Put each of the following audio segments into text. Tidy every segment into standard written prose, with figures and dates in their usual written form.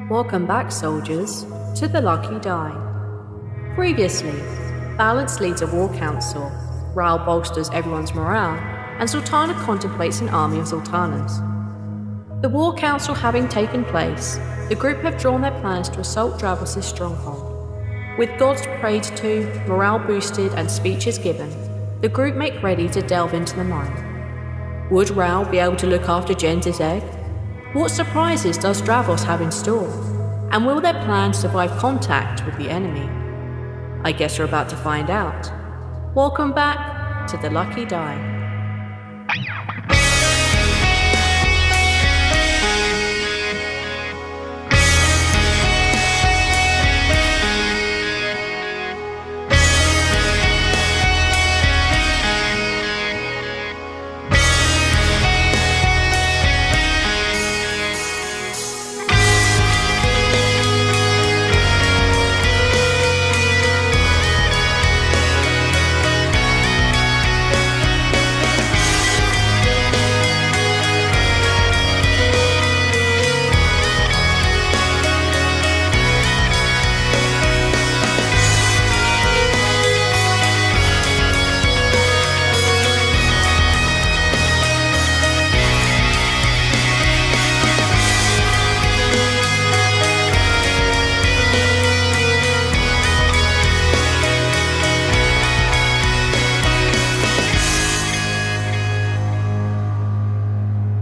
Welcome back, soldiers, to the Lucky Die. Previously, Balance leads a war council, Rhal bolsters everyone's morale, and Zaltanna contemplates an army of Zaltannas. The war council having taken place, the group have drawn their plans to assault Dravos' stronghold. With gods prayed to, morale boosted, and speeches given, the group make ready to delve into the mine. Would Rhal be able to look after Jens' egg? What surprises does Dravos have in store? And will their plans survive contact with the enemy? I guess you're about to find out. Welcome back to the Lucky Die.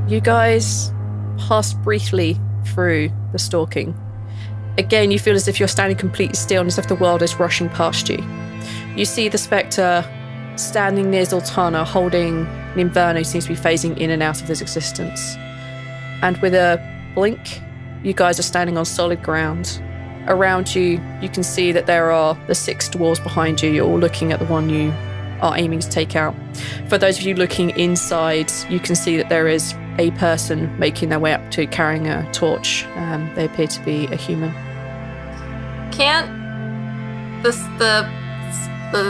You guys pass briefly through the stalking. Again, you feel as if you're standing completely still and as if the world is rushing past you. You see the Spectre standing near Zaltanna, holding an Inferno who seems to be phasing in and out of his existence. And with a blink, you guys are standing on solid ground. Around you, you can see that there are the 6 dwarves behind you. You're all looking at the one you are aiming to take out. For those of you looking inside, you can see that there is a person making their way up to carrying a torch. They appear to be a human. Can't the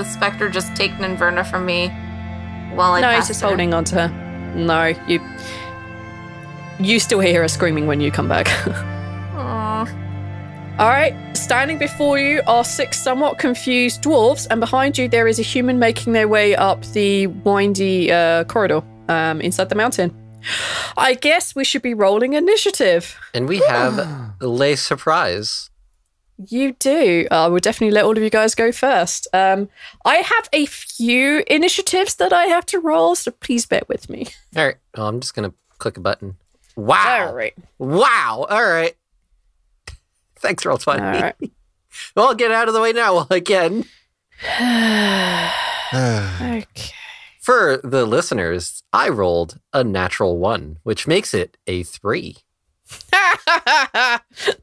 Spectre just take an Inverna from me while I pass No, he's just her? holding on to her. No, you still hear her screaming when you come back. Aww. All right, standing before you are 6 somewhat confused dwarves, and behind you there is a human making their way up the windy corridor inside the mountain. I guess we should be rolling initiative. And we have a surprise. You do. I will definitely let all of you guys go first. I have a few initiatives that I have to roll, so please bear with me. All right. Oh, I'm just going to click a button. Wow. All right. Wow. All right. Thanks, Roll20. All right. Well, I'll get out of the way now while I can. Okay. For the listeners, I rolled a natural 1, which makes it a 3.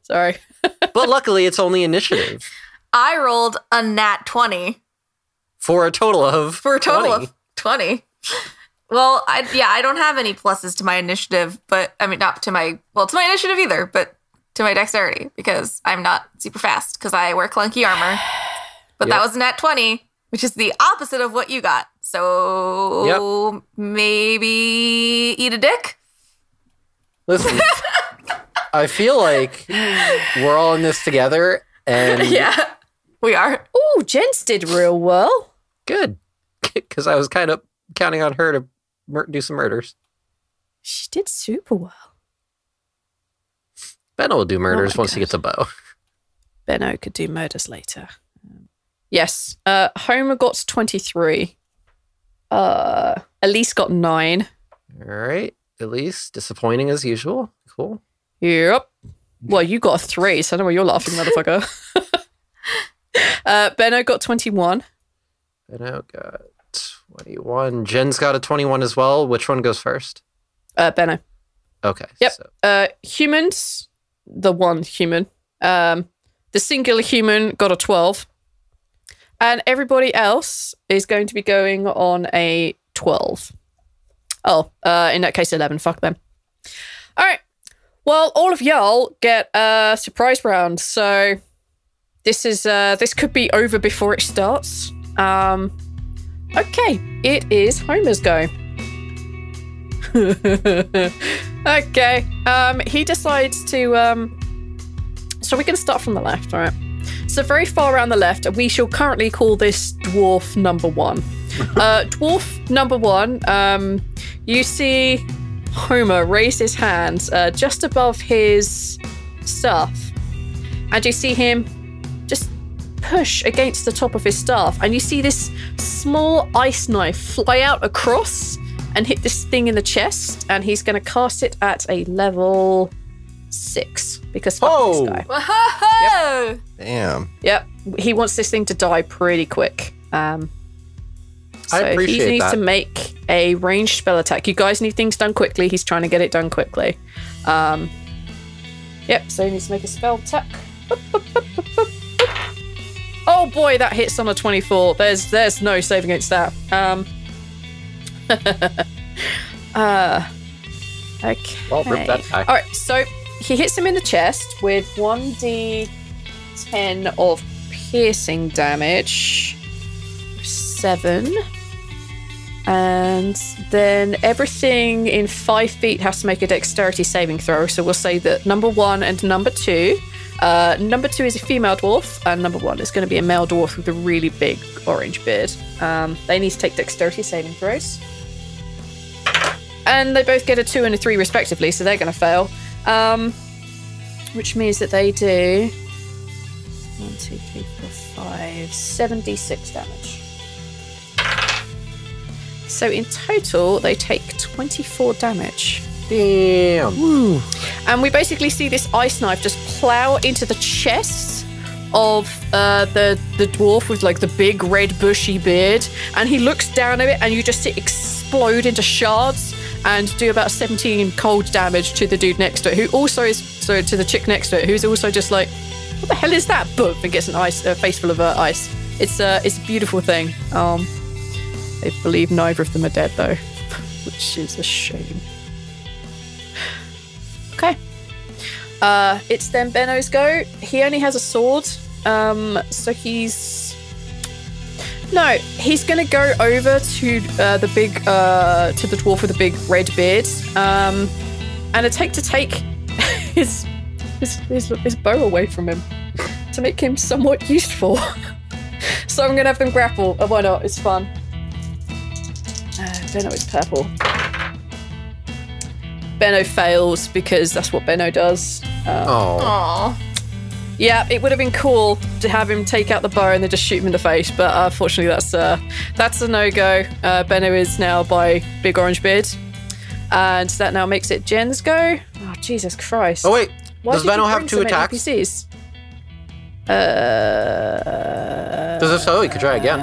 Sorry. But luckily, it's only initiative. I rolled a nat 20. For a total of 20. Well, I don't have any pluses to my initiative, but I mean, not to my initiative either, but to my dexterity, because I'm not super fast, because I wear clunky armor. But that was a nat 20, which is the opposite of what you got. So maybe eat a dick? Listen, I feel like we're all in this together, and Yeah, we are. Oh, Jens did real well. good, because I was kind of counting on her to do some murders. She did super well. Benno will do murders my once he gets a bow. Benno could do murders later. Yes. Homer got 23. Elise got 9. All right. Elise, disappointing as usual. Cool. Yep. Well, you got a 3, so I know why you're laughing, motherfucker. Benno got 21. Benno got 21. Jen's got a 21 as well. Which one goes first? Benno. Okay. Yep. So. Humans, the one human. The singular human got a 12. And everybody else is going to be going on a 12. Oh, in that case, 11. Fuck them. All right. Well, all of y'all get a surprise round. So this could be over before it starts. Okay. It is Homer's go. Okay. He decides to So we're going to start from the left, all right? So very far around the left, we shall currently call this dwarf number 1. Dwarf number 1, you see Homer raise his hands just above his staff. And you see him just push against the top of his staff. And you see this small ice knife fly out across and hit this thing in the chest. And he's going to cast it at a level 6. Because fuck this guy. Whoa! Yep. Damn. Yep. He wants this thing to die pretty quick. So I appreciate he needs that. to make a ranged spell attack. You guys need things done quickly. He's trying to get it done quickly. Yep, so he needs to make a spell attack. Oh boy, that hits on a 24. There's no save against that. Okay. Well, rip that guy. All right, so he hits him in the chest with 1d10 of piercing damage. 7. And then everything in 5 feet has to make a dexterity saving throw. So we'll say that number 1 and number 2. Number 2 is a female dwarf, and number 1 is going to be a male dwarf with a really big orange beard. They need to take dexterity saving throws. And they both get a 2 and a 3 respectively, so they're going to fail. Which means that they do 1, 2, 3, 4, 5, 7d6 damage. So in total, they take 24 damage. Damn. Woo. And we basically see this ice knife just plow into the chest of the dwarf with like the big red bushy beard. And he looks down at it and you just see it explode into shards and do about 17 cold damage to the dude next to it, who also is, so to the chick next to it, who's also just like, what the hell is that? Boom, and gets a face full of ice. It's a beautiful thing. I believe neither of them are dead, though, which is a shame. Okay. It's then Benno's go. He only has a sword, so he's going to go over to the dwarf with the big red beard, and attempt to take his bow away from him to make him somewhat useful. So I'm going to have them grapple. Oh, why not? It's fun. Benno is purple. Benno fails because that's what Benno does. Oh. Aww. Yeah, it would have been cool to have him take out the bow and then just shoot him in the face, but unfortunately that's a no-go. Benno is now by Big Orange Beard, and that now makes it Jen's go. Oh, Jesus Christ. Oh, wait. Why Does did you Benno have bring 2 so many attacks? NPCs? Does it so? He could try again.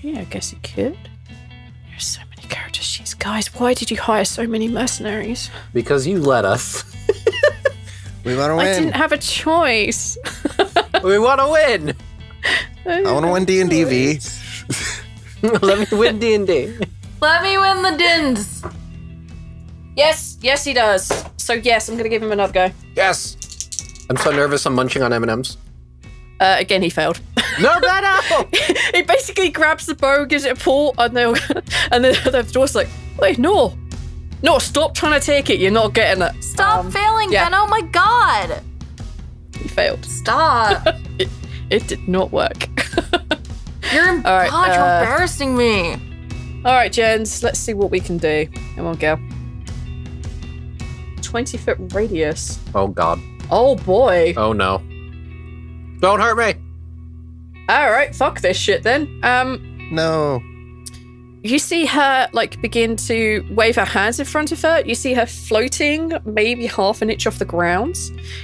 Yeah, I guess he could. There's so many character sheets. Guys, why did you hire so many mercenaries? Because you let us. We want to I win. didn't have a choice. We want to win. I want to win D&D, V. Let me win D&D. Let me win the dins. Yes, he does. So yes, I'm going to give him another go. Yes. I'm so nervous. I'm munching on M&Ms. Again, he failed. No, Benno! He basically grabs the bow, gives it a pull, and then the dwarf's like, wait, no, stop trying to take it. You're not getting it. Stop failing, yeah. Ben. Oh my god. He failed. Stop. It did not work. You're All right, God, you're embarrassing me. All right, Jens, let's see what we can do. Come on, girl. 20-foot radius. Oh, God. Oh, boy. Oh, no. Don't hurt me. All right, fuck this shit then. No. You see her, begin to wave her hands in front of her. You see her floating maybe half an inch off the ground.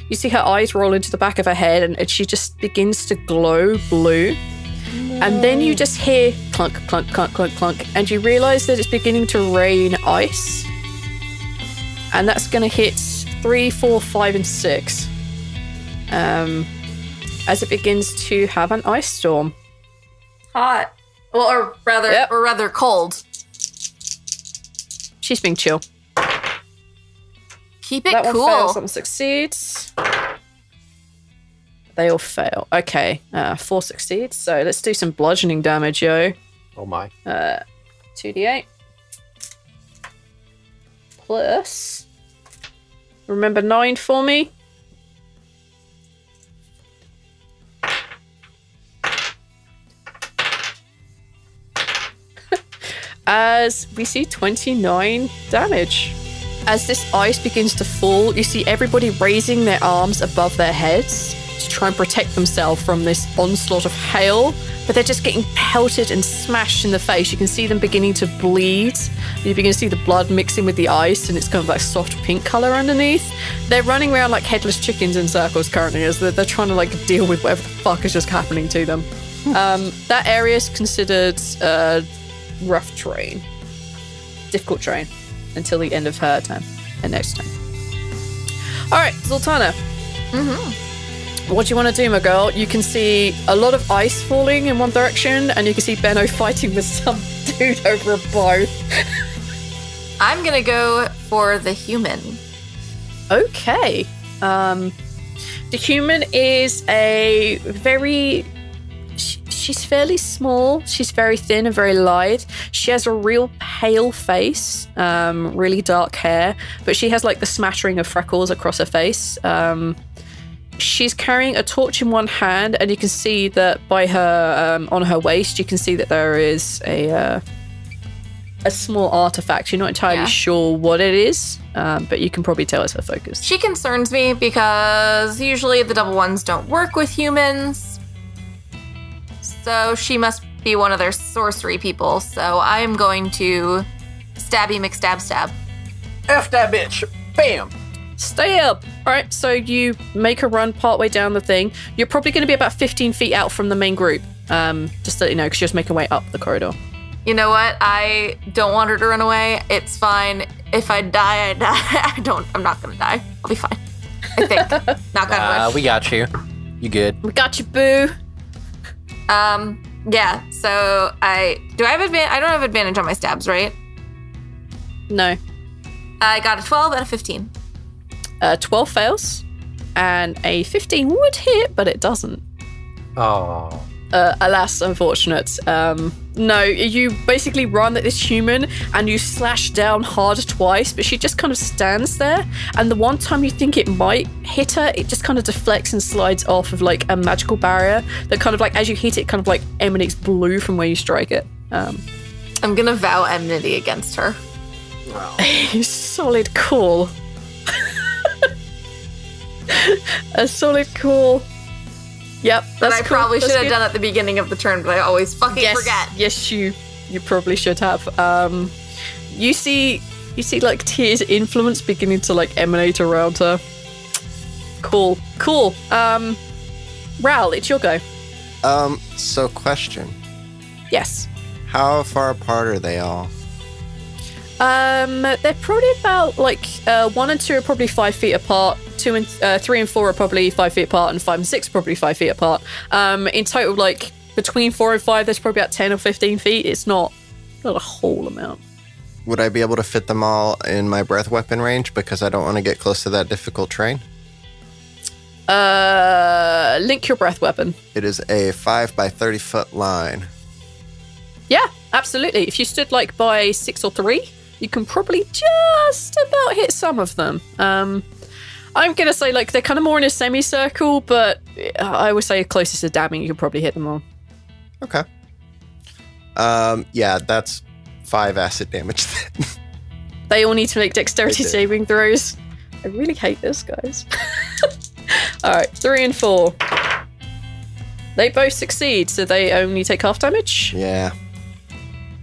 You see her eyes roll into the back of her head, and she just begins to glow blue. No. And then you just hear clunk, clunk, clunk, clunk, clunk, and you realize that it's beginning to rain ice. And that's going to hit 3, 4, 5, and 6. As it begins to have an ice storm. Hot. Well, or rather cold. She's being chill. Keep it that cool. One fails, that one succeeds. They all fail. Okay, 4 succeeds. So let's do some bludgeoning damage, yo. Oh, my. 2d8. Plus, remember 9 for me? as we see 29 damage. As this ice begins to fall, you see everybody raising their arms above their heads to try and protect themselves from this onslaught of hail, but they're just getting pelted and smashed in the face. You can see them beginning to bleed. You begin to see the blood mixing with the ice, and it's kind of like soft pink color underneath. They're running around like headless chickens in circles currently as they're trying to like deal with whatever the fuck is just happening to them. That area is considered rough terrain, difficult terrain, until the end of her turn and next turn. All right, Zaltanna. What do you want to do, my girl? You can see a lot of ice falling in one direction, and you can see Benno fighting with some dude over a bow. I'm gonna go for the human. Okay. The human is a very... She's fairly small. She's very thin and very lithe. She has a real pale face, really dark hair, but she has like the smattering of freckles across her face. She's carrying a torch in one hand, and you can see that by her on her waist, you can see that there is a small artifact. You're not entirely sure what it is, but you can probably tell it's her focus. She concerns me because usually the double ones don't work with humans. So she must be one of their sorcery people. So I am going to stabby McStab stab. F that bitch. Bam. Stay up. All right, so you make a run partway down the thing. You're probably going to be about 15 feet out from the main group. Just to let you know, because you're just making way up the corridor. You know what? I don't want her to run away. It's fine. If I die, I die. I'm not going to die. I'll be fine. I think. Knock on wood. We got you. You good. We got you, boo. Yeah, so I have advantage? I don't have advantage on my stabs, right? No. I got a 12 and a 15. 12 fails, and a 15 would hit, but it doesn't. Oh. Alas, unfortunate. No, you basically run at this human and you slash down hard twice, but she just kind of stands there. And the one time you think it might hit her, it just kind of deflects and slides off of like a magical barrier that kind of like, as you hit it, kind of like emanates blue from where you strike it. I'm gonna vow enmity against her. Wow. Solid call. A solid call. Yep, that I cool. probably should have done at the beginning of the turn, but I always fucking forget. Yes, you probably should have. You see like Tyr's influence beginning to like emanate around her. Cool. Rhal, it's your go. So question. Yes. How far apart are they all? They're probably about like 1 and 2 are probably 5 feet apart. 3 and 4 are probably 5 feet apart, and 5 and 6 are probably 5 feet apart. In total, like between 4 and 5, there's probably about 10 or 15 feet. It's not a whole amount. Would I be able to fit them all in my breath weapon range because I don't want to get close to that difficult terrain? Link your breath weapon. It is a 5 by 30 foot line. Yeah, absolutely. If you stood like by 6 or 3, you can probably just about hit some of them. I'm going to say like they're kind of more in a semicircle, but I would say closest to damming, you could probably hit them all. Okay. Yeah, that's 5 acid damage then. They all need to make dexterity saving throws. I really hate this, guys. All right, 3 and 4. They both succeed, so they only take half damage. Yeah.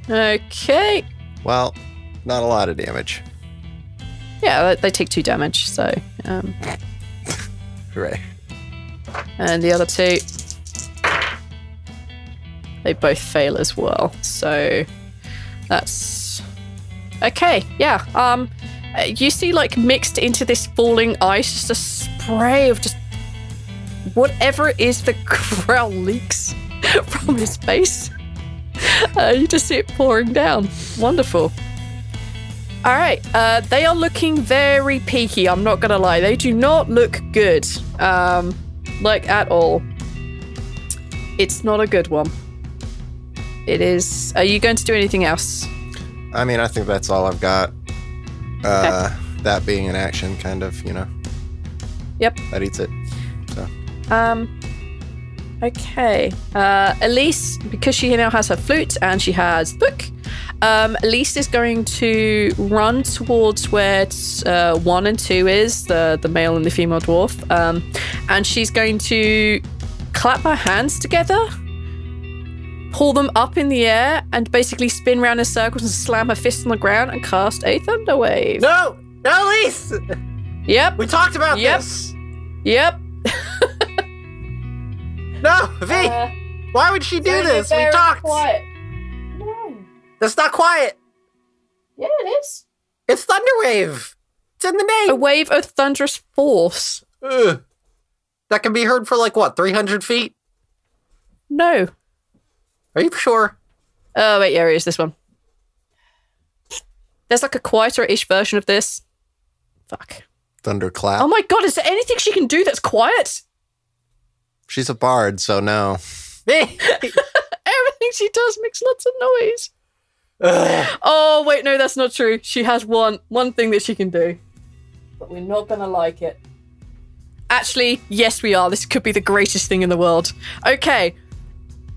Okay. Well, not a lot of damage. Yeah, they take 2 damage, so... Hooray. And the other 2... They both fail as well, so... That's... Okay, yeah. You see, like, mixed into this falling ice, just a spray of just... whatever it is that Rhal leaks from his face. You just see it pouring down. Wonderful. All right, they are looking very peaky, I'm not gonna lie. They do not look good, like at all. It's not a good one. It is... Are you going to do anything else? I mean, I think that's all I've got. Okay. That being an action, kind of, you know. Yep. That eats it, so. Okay. Elise, because she now has her flute and she has the book, Elise is going to run towards where 1 and 2 is, the male and the female dwarf. And she's going to clap her hands together, pull them up in the air, and basically spin around in circles and slam her fist on the ground and cast a thunder wave. No, Elise. Yep. We talked about this. Yep. No, V. Why would she do this? We talked. Quiet. No. That's not quiet. Yeah, it is. It's Thunderwave. It's in the name. A wave of thunderous force. Ugh. That can be heard for like what, 300 feet? No. Are you sure? Oh, wait, yeah, it is this one. There's like a quieter-ish version of this. Fuck. Thunderclap. Oh my god, is there anything she can do that's quiet? She's a bard, so no. Me. Everything she does makes lots of noise. Ugh. Oh, wait, no, that's not true. She has one thing that she can do. But we're not gonna like it. Actually, yes, we are. This could be the greatest thing in the world. Okay.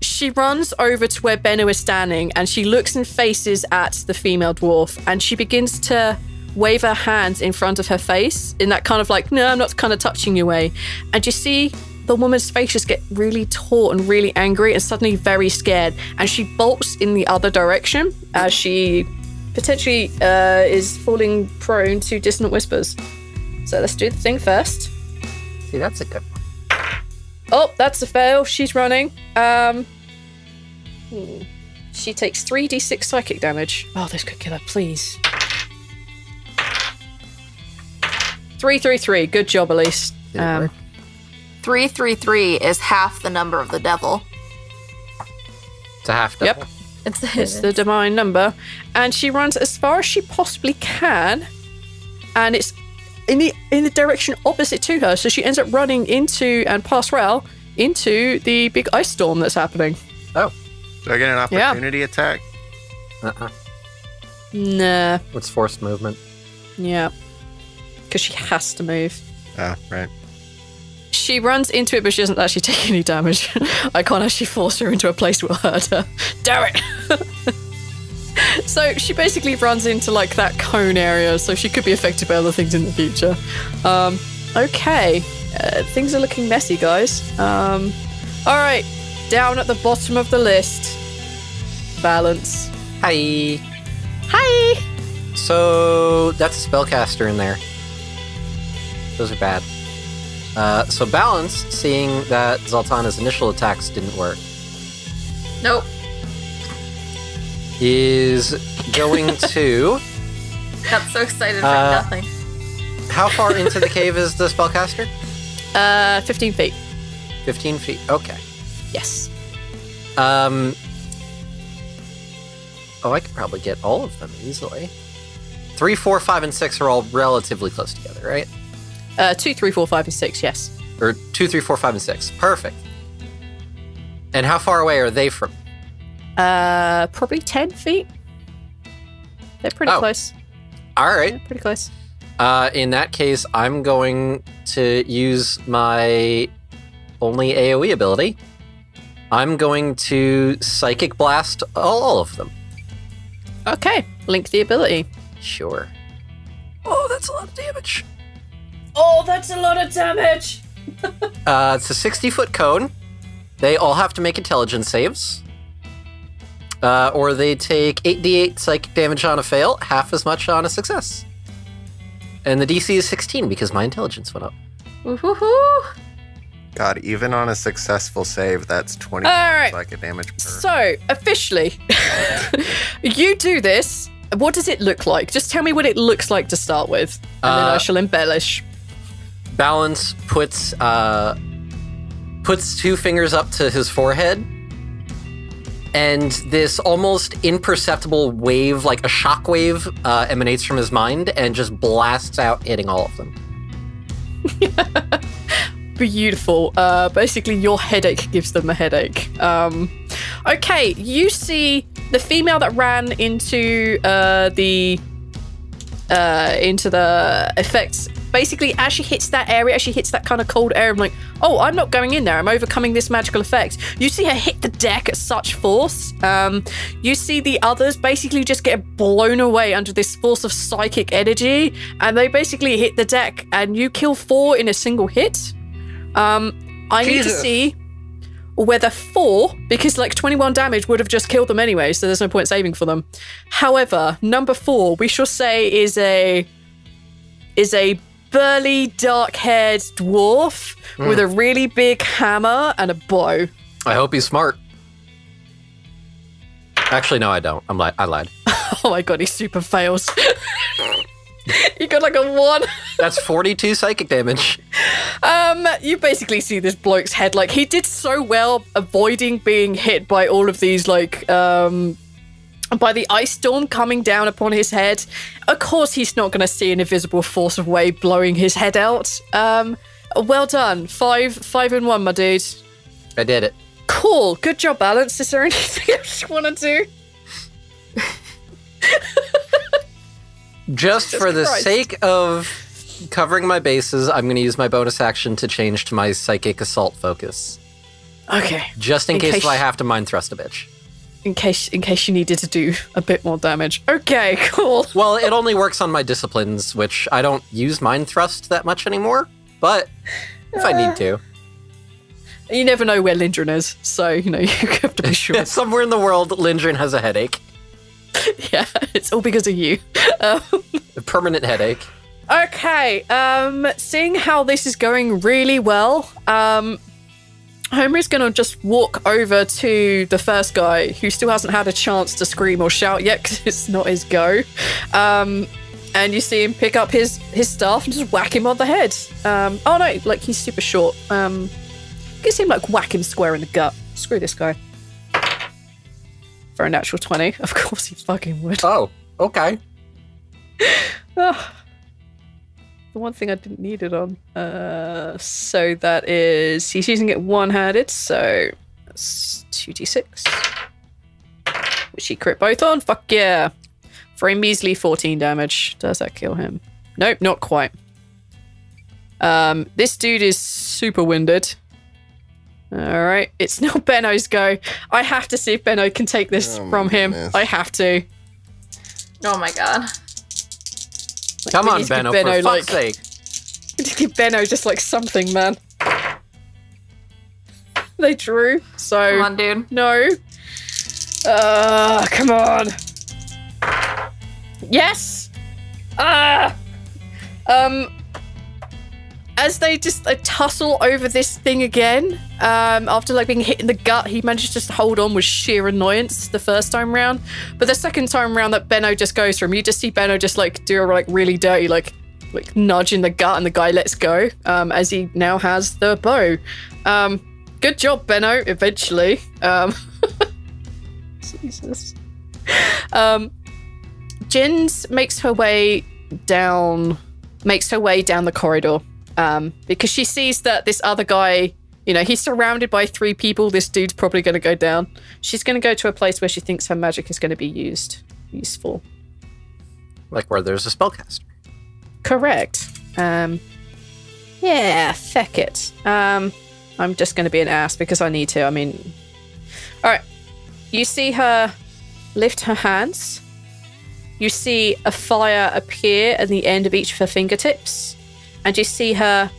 She runs over to where Benno is standing and she looks and faces at the female dwarf and she begins to wave her hands in front of her face in that kind of like, no, I'm not kind of touching you way. And you see the woman's face just get really taut and really angry and suddenly very scared. And she bolts in the other direction as she potentially is falling prone to dissonant whispers. So let's do the thing first. See, that's a good one. Oh, that's a fail. She's running. She takes 3d6 psychic damage. Oh, this could kill her, please. 333. Good job, Elise. 333 is half the number of the devil. It's a half double. Yep. It's the divine number. And she runs as far as she possibly can. And it's in the direction opposite to her. So she ends up running into, and past Rhal, into the big ice storm that's happening. Oh. Do I get an opportunity attack? Nah. What's forced movement? Yeah. Because she has to move. Oh, right. She runs into it, but she doesn't actually take any damage. I can't actually force her into a place that will hurt her. Damn it! So she basically runs into like that cone area, so she could be affected by other things in the future. Okay. Things are looking messy, guys. Alright. Down at the bottom of the list. Balance. Hi. Hi! So that's a spellcaster in there. Those are bad. So Balance, seeing that Zaltanna's initial attacks didn't work, Nope. is going to... Got so excited for nothing. How far into the cave is the spellcaster? 15 feet. 15 feet. Okay. Yes. Oh, I could probably get all of them easily. 3, 4, 5, and 6 are all relatively close together, right? 2, 3, 4, 5, and 6, yes. Or 2, 3, 4, 5, and 6. Perfect. And how far away are they from? Probably 10 feet. They're pretty close. All right. Yeah, pretty close. In that case, I'm going to use my only AoE ability. I'm going to Psychic Blast all of them. Okay, link the ability. Sure. Oh, that's a lot of damage. Oh, that's a lot of damage! It's a 60-foot cone. They all have to make intelligence saves. Or they take 8d8 psychic damage on a fail, half as much on a success. And the DC is 16 because my intelligence went up. Woohoo! God, even on a successful save, that's 20 right. psychic damage per. So, officially, you do this. What does it look like? Just tell me what it looks like to start with, and then I shall embellish. Balance puts 2 fingers up to his forehead, and this almost imperceptible wave, like a shock wave, emanates from his mind and just blasts out, hitting all of them. Beautiful. Basically, your headache gives them a headache. Okay, you see the female that ran into the effects basically, as she hits that area, as she hits that kind of cold air, I'm like, oh, I'm not going in there. I'm overcoming this magical effect. You see her hit the deck at such force. You see the others basically just get blown away under this force of psychic energy, and they basically hit the deck, and you kill 4 in a single hit. I need to see whether 4, because like 21 damage would have just killed them anyway, so there's no point saving for them. However, number 4, we shall say is a burly, dark-haired dwarf with a really big hammer and a bow. I hope he's smart. Actually, no, I don't. I lied. Oh my god, he super fails. You got like a 1. That's 42 psychic damage. You basically see this bloke's head. Like, he did so well avoiding being hit by all of these, like, by the ice storm coming down upon his head. Of course, he's not going to see an invisible force of wave blowing his head out. Well done. 5 and 1, my dude. I did it. Cool. Good job, Balance. Is there anything else you want to do? Just for the sake of covering my bases, I'm going to use my bonus action to change to my psychic assault focus. Okay. Just in case I have to mind thrust a bitch. In case you needed to do a bit more damage. Okay, cool. Well, it only works on my disciplines, which I don't use mind thrust that much anymore. But if I need to. You never know where Lindgren is, so, you know, you have to be sure. Somewhere in the world, Lindgren has a headache. Yeah, it's all because of you. A permanent headache. Okay, seeing how this is going really well, Homer's gonna just walk over to the first guy who still hasn't had a chance to scream or shout yet because it's not his go. And you see him pick up his staff and just whack him on the head. Oh no, like he's super short. You can see him like whack him square in the gut. Screw this guy. For a natural 20. Of course he fucking would. Oh, okay. Oh, the one thing I didn't need it on. So that is... He's using it one-handed, so that's 2d6. Which he crit both on. Fuck yeah. For a measly 14 damage. Does that kill him? Nope, not quite. This dude is super winded. Alright, it's now Benno's go. I have to see if Benno can take this from him. Goodness. I have to. Oh my god. Like, Come we on, need to give Benno, for like, fuck's sake. we need to give Benno just like something, man. They drew, so... Come on, dude. No. Come on. Yes! As they just tussle over this thing again, after like being hit in the gut, he manages just to hold on with sheer annoyance the first time round. But the second time round that Benno just goes for him, you just see Benno just like do a like really dirty like nudge in the gut, and the guy lets go as he now has the bow. Good job, Benno. Eventually, Jesus. Jins makes her way down the corridor. Because she sees that this other guy, you know, he's surrounded by 3 people. This dude's probably going to go down. She's going to go to a place where she thinks her magic is going to be useful. Like where there's a spellcaster. Correct. Yeah, feck it. I'm just going to be an ass because I need to. I mean, all right. You see her lift her hands. You see a fire appear at the end of each of her fingertips. And you see her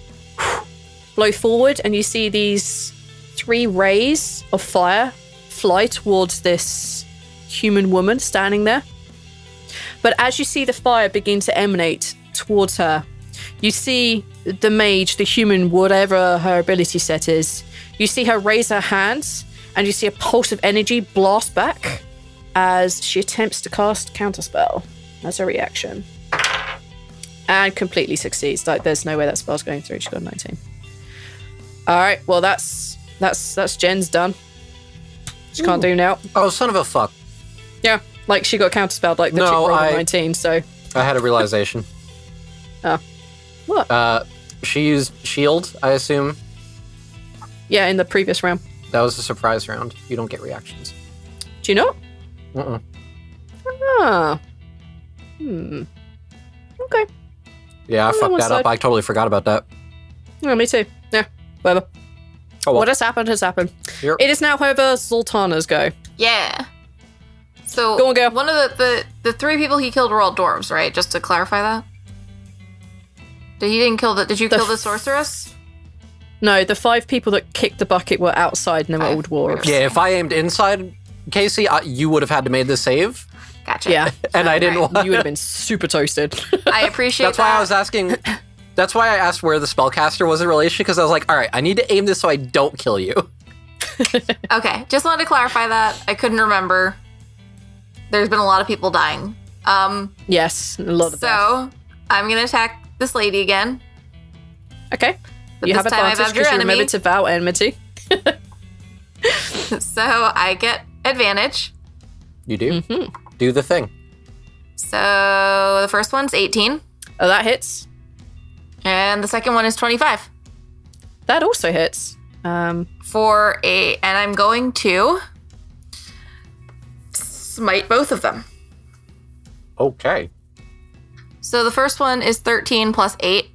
blow forward, and you see these 3 rays of fire fly towards this human woman standing there. But as you see the fire begin to emanate towards her, you see the mage, the human, whatever her ability set is, you see her raise her hands, and you see a pulse of energy blast back as she attempts to cast Counterspell as a reaction. And completely succeeds. Like, there's no way that spell's going through. She got a 19. All right. Well, that's Jen's done. She can't do now. Oh, son of a fuck. Yeah. Like, she got counterspelled. Like, the chick rolled a 19, so... I had a realization. Oh. What? She used shield, I assume. Yeah, in the previous round. That was a surprise round. You don't get reactions. Do you know? Uh-uh. Ah. Okay. Yeah, I On fucked one that up. side. I totally forgot about that. Yeah, me too. Yeah, whatever. Oh, well. What has happened has happened. Yep. It is now, however, Zaltanna's go. Yeah. So Go on, girl. one of the 3 people he killed were all dwarves, right? Just to clarify that. Did you kill the sorceress? No, the 5 people that kicked the bucket were outside and they were all dwarves. Yeah, if I aimed inside, Casey, you would have had to made the save, Gotcha. Yeah. and I didn't want. You would have been super toasted. I appreciate That's that. why I was asking. That's why I asked where the spellcaster was in relation, because I was like, all right, I need to aim this so I don't kill you. Okay, just wanted to clarify that. I couldn't remember. There's been a lot of people dying. Yes, a lot of that. So I'm gonna attack this lady again. Okay. But You this have time I've advantage outed your because you remember enemy. to vow enmity. So I get advantage. You do. Do the thing. So the first one's 18, Oh, that hits. and the second one is 25 That also hits. and I'm going to smite both of them. Okay. So the first one is 13 plus 8,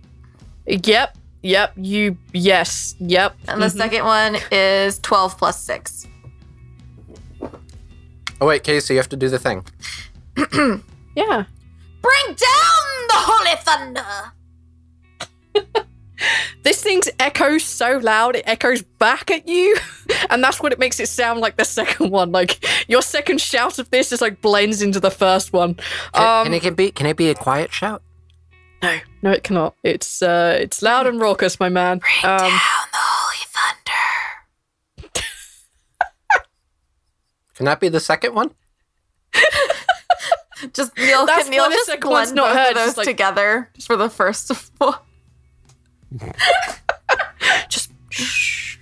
Yep. Yep. and the second one is 12 plus 6. Oh wait, Casey, you have to do the thing. Yeah. Bring down the holy thunder! This thing echoes so loud, it echoes back at you. And that's what it makes it sound like the second one. Like, your second shout of this just like blends into the first one. Can it be a quiet shout? No, it cannot. It's loud and raucous, my man. Down the holy thunder. Can that be the second one? Just Neil, That's can Neil why the just second one's blend not both heard, of those just like- together just for the first one. Just shh.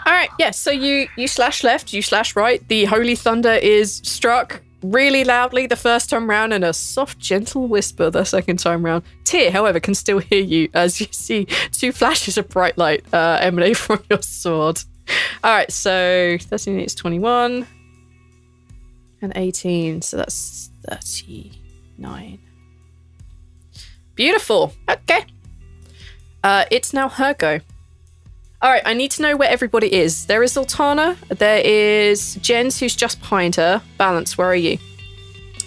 All right, yeah. So you slash left, you slash right. The holy thunder is struck really loudly the first time round, and a soft, gentle whisper the second time round. Tyr, however, can still hear you as you see 2 flashes of bright light emanate from your sword. All right, so 13 is 21 and 18, so that's 39. Beautiful. Okay. It's now her go. All right, I need to know where everybody is. There is Zaltanna. There is Jens, who's just behind her. Balance, where are you?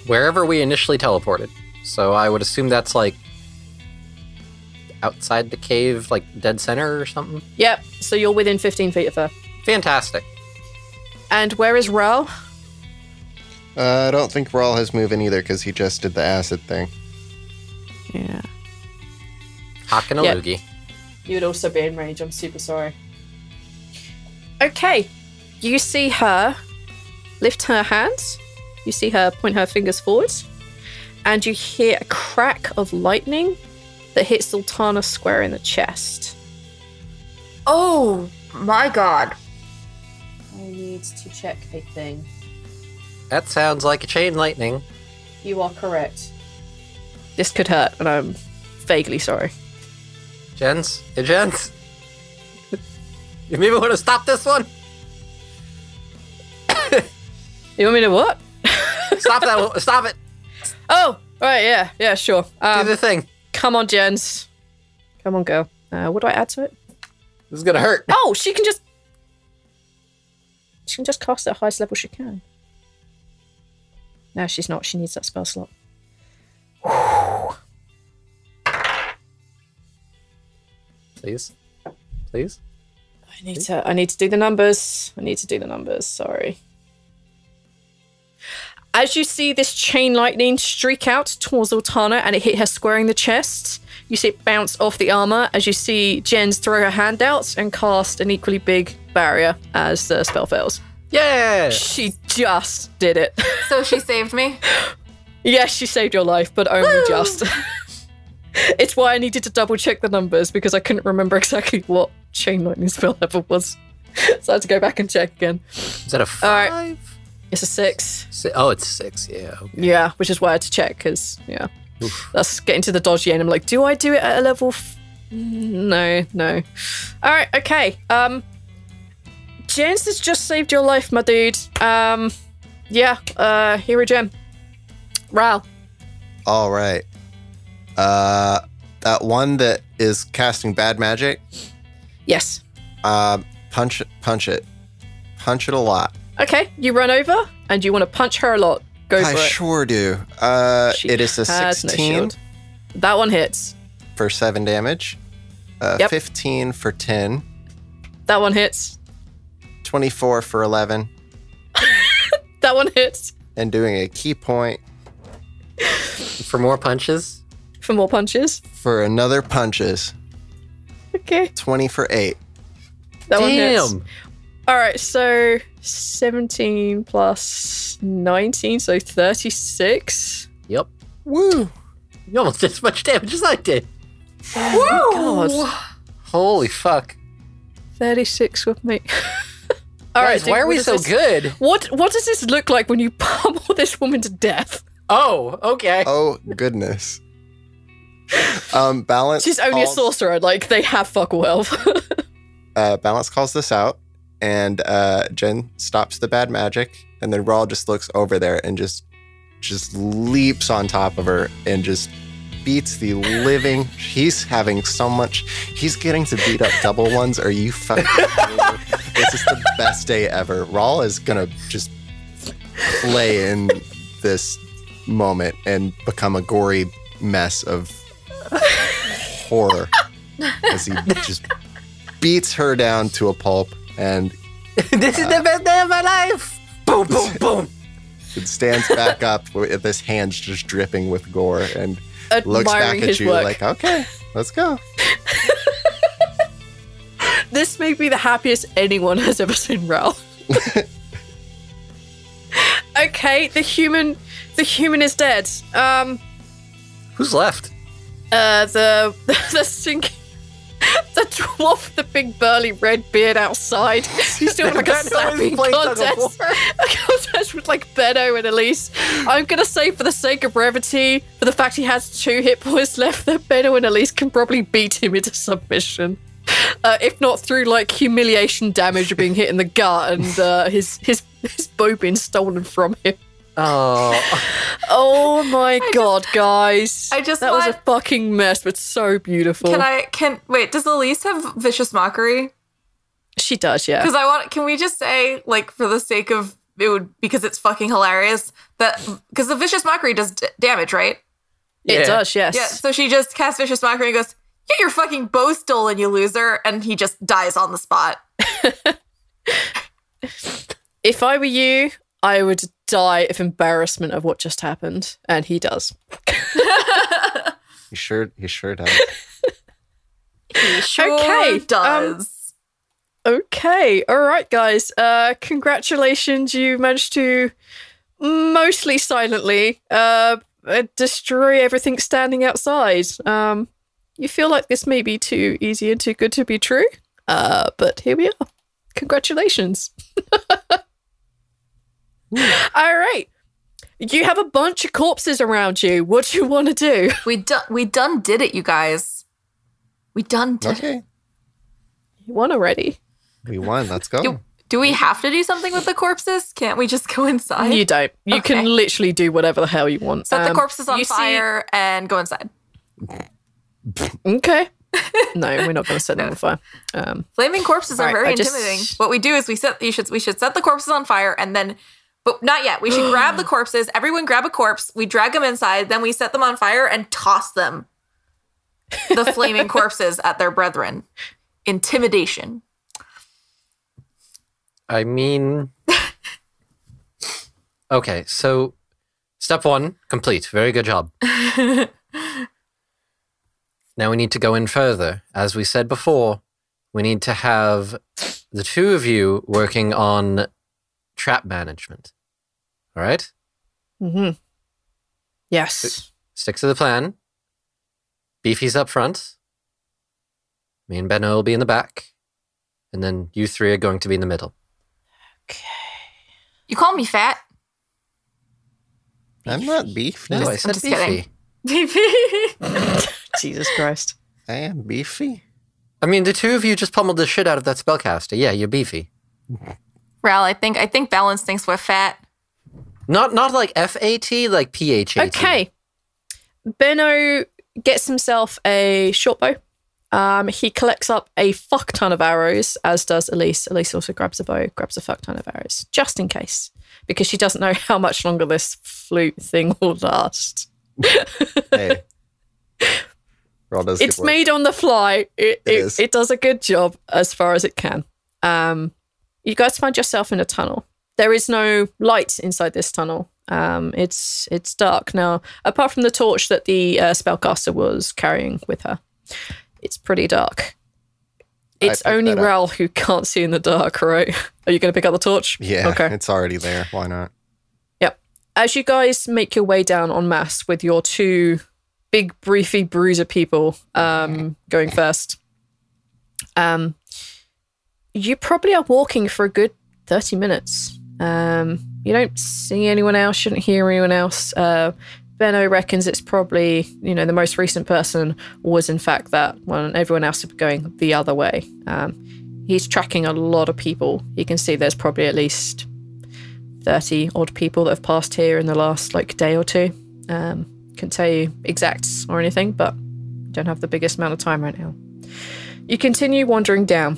Wherever we initially teleported. So I would assume that's like outside the cave, like dead center or something. Yep, so you're within 15 feet of her. Fantastic. And where is Rhal? I don't think Rhal has moving either because he just did the acid thing. Yeah. Hakken a Yep. loogie. You would also be in range. I'm super sorry. Okay. You see her lift her hands. You see her point her fingers forwards. And you hear a crack of lightning that hits Zaltanna square in the chest. Oh my god. I need to check a thing. That sounds like a chain lightning. You are correct. This could hurt, and I'm vaguely sorry. Jens? Hey, Jens? You maybe want to stop this one? You want me to what? Stop that. Stop it. Oh, right, yeah, sure. Do the thing. Come on, Jens. Come on, girl. What do I add to it? This is going to hurt. Oh, she can just cast it at the highest level she can. No, she's not. She needs that spell slot. Please. Please. I need to do the numbers. Sorry. As you see this chain lightning streak out towards Zaltanna and it hit her square in the chest, you see it bounce off the armor as you see Jens throw her hand out and cast an equally big barrier as the spell fails. Yeah. She just did it. So she saved me? Yes, she saved your life, but only just. It's why I needed to double check the numbers because I couldn't remember exactly what chain lightning spell level was. So I had to go back and check again. Is that a 5? All right. It's a 6. Oh, it's 6. Yeah. Okay. Yeah, which is why I had to check because, that's getting to the dodgy end. I'm like, do I do it at a level? No. All right, okay. Jens has just saved your life, my dude. Hero gem. Rhal. All right. That one that is casting bad magic, Yes. punch it. Punch it a lot. Okay, you run over and you want to punch her a lot. Go for I it. sure do. She It is a has no 16 shield. That one hits. for 7 damage. Yep. 15 for 10. That one hits. 24 for 11. That one hits. And doing a key point For more punches. For more punches. for another punches. Okay. 20 for 8. That one hits. Damn. All right, so 17 plus 19, so 36. Yep. Woo! You almost did as much damage as I did. God. Holy fuck. 36 with me. All right, Guys, dude, why are what we does so this- good? What does this look like when you pummel this woman to death? Oh, okay. Oh, goodness. Balance. She's only a calls- sorcerer, like they have fuck all health. Balance calls this out, and Jen stops the bad magic, and then Rhal just looks over there and just leaps on top of her and just beats the living. He's having so much. He's getting to beat up double ones. Are you fucking kidding me? This is the best day ever. Rhal is gonna just play in this moment and become a gory mess of horror as he just beats her down to a pulp and This is the best day of my life. Boom, boom, boom. it stands back up with his hands just dripping with gore and looks Admiring back at his you work. like, okay, let's go. This may be the happiest anyone has ever seen Rhal. Okay, the human is dead. Who's left? The sink, the dwarf with the big burly red beard outside. He's doing like a Benno is slapping playing tug of contest. A contest with like Benno and Elise. I'm gonna say for the sake of brevity, for the fact he has 2 hit points left, that Benno and Elise can probably beat him into submission. If not through like humiliation damage of being hit in the gut and his bow being stolen from him. Oh, Oh my god, guys. I just that was a want- fucking mess, but so beautiful. Wait, does Elise have vicious mockery? She does, yeah. Because can we just say, like, for the sake of because it's fucking hilarious, that, because the vicious mockery does damage, right? It Yeah. does, yes. Yeah, so she just casts vicious mockery and goes, "Get your fucking bow stolen, you loser," and he just dies on the spot. If I were you, I would die of embarrassment of what just happened, and he does. He sure does. He sure Okay, does. Okay, all right, guys. Congratulations, you managed to mostly silently destroy everything standing outside. You feel like this may be too easy and too good to be true, but here we are. Congratulations. All right. You have a bunch of corpses around you. What do you want to do? We done did it, you guys. We done did it. Okay, You won already. we won. Let's go. Do we have to do something with the corpses? Can't we just go inside? You don't. You Okay. can literally do whatever the hell you want. Set the corpses on you see- fire and go inside. Okay. No, we're not going to set them on fire. Flaming corpses are Right, very I just- intimidating. What we do is we should set the corpses on fire and then, but not yet. We should grab the corpses. Everyone grab a corpse. We drag them inside. Then we set them on fire and toss them, the flaming corpses, at their brethren. Intimidation. I mean. Okay, so step 1 complete. Very good job. Now we need to go in further. As we said before, we need to have the 2 of you working on trap management. All right? Mm-hmm. Yes. Stick to the plan. Beefy's up front. Me and Benno will be in the back. And then you 3 are going to be in the middle. You call me fat? I'm not beefy. No, I I'm said just beefy. kidding. Jesus Christ. I am beefy. I mean, the 2 of you just pummeled the shit out of that spellcaster. Yeah, you're beefy. Rhal, I think Balance thinks we're fat. Not like FAT, like PHAT. Okay. Benno, gets himself a short bow. He collects up a fuck ton of arrows, as does Elise. Elise also grabs a bow, grabs a fuck ton of arrows, just in case, because she doesn't know how much longer this flute thing will last. Hey. Rhal does It's good work. made on the fly. It does a good job as far as it can. You guys find yourself in a tunnel. There is no light inside this tunnel. It's dark. Now, apart from the torch that the spellcaster was carrying with her, it's pretty dark. It's only Rhal who can't see in the dark, right? Are you going to pick up the torch? Yeah, okay. It's already there. Why not? Yep. As you guys make your way down en masse with your two big, briefy bruiser people going first, you probably are walking for a good 30 minutes. You don't see anyone else, you don't hear anyone else. Benno reckons it's probably, the most recent person was in fact that one. Everyone else is going the other way. He's tracking a lot of people. You can see there's probably at least 30 odd people that have passed here in the last day or two. Can't tell you exacts or anything, but don't have the biggest amount of time right now. You continue wandering down.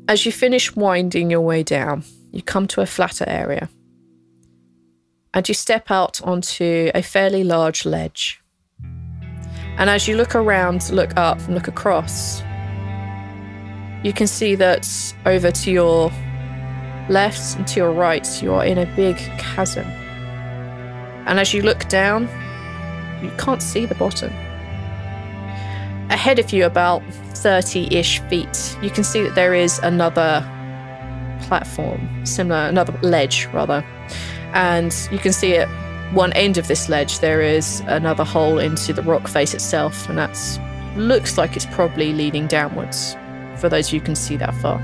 As you finish winding your way down, you come to a flatter area. And you step out onto a fairly large ledge. And as you look around, look up, and look across, you can see that over to your left and to your right, you are in a big chasm. And as you look down, you can't see the bottom. Ahead of you, about 30-ish feet, you can see that there is another platform, another ledge, rather. And you can see at one end of this ledge, there is another hole into the rock face itself, and that looks like it's probably leading downwards, for those of you who can see that far,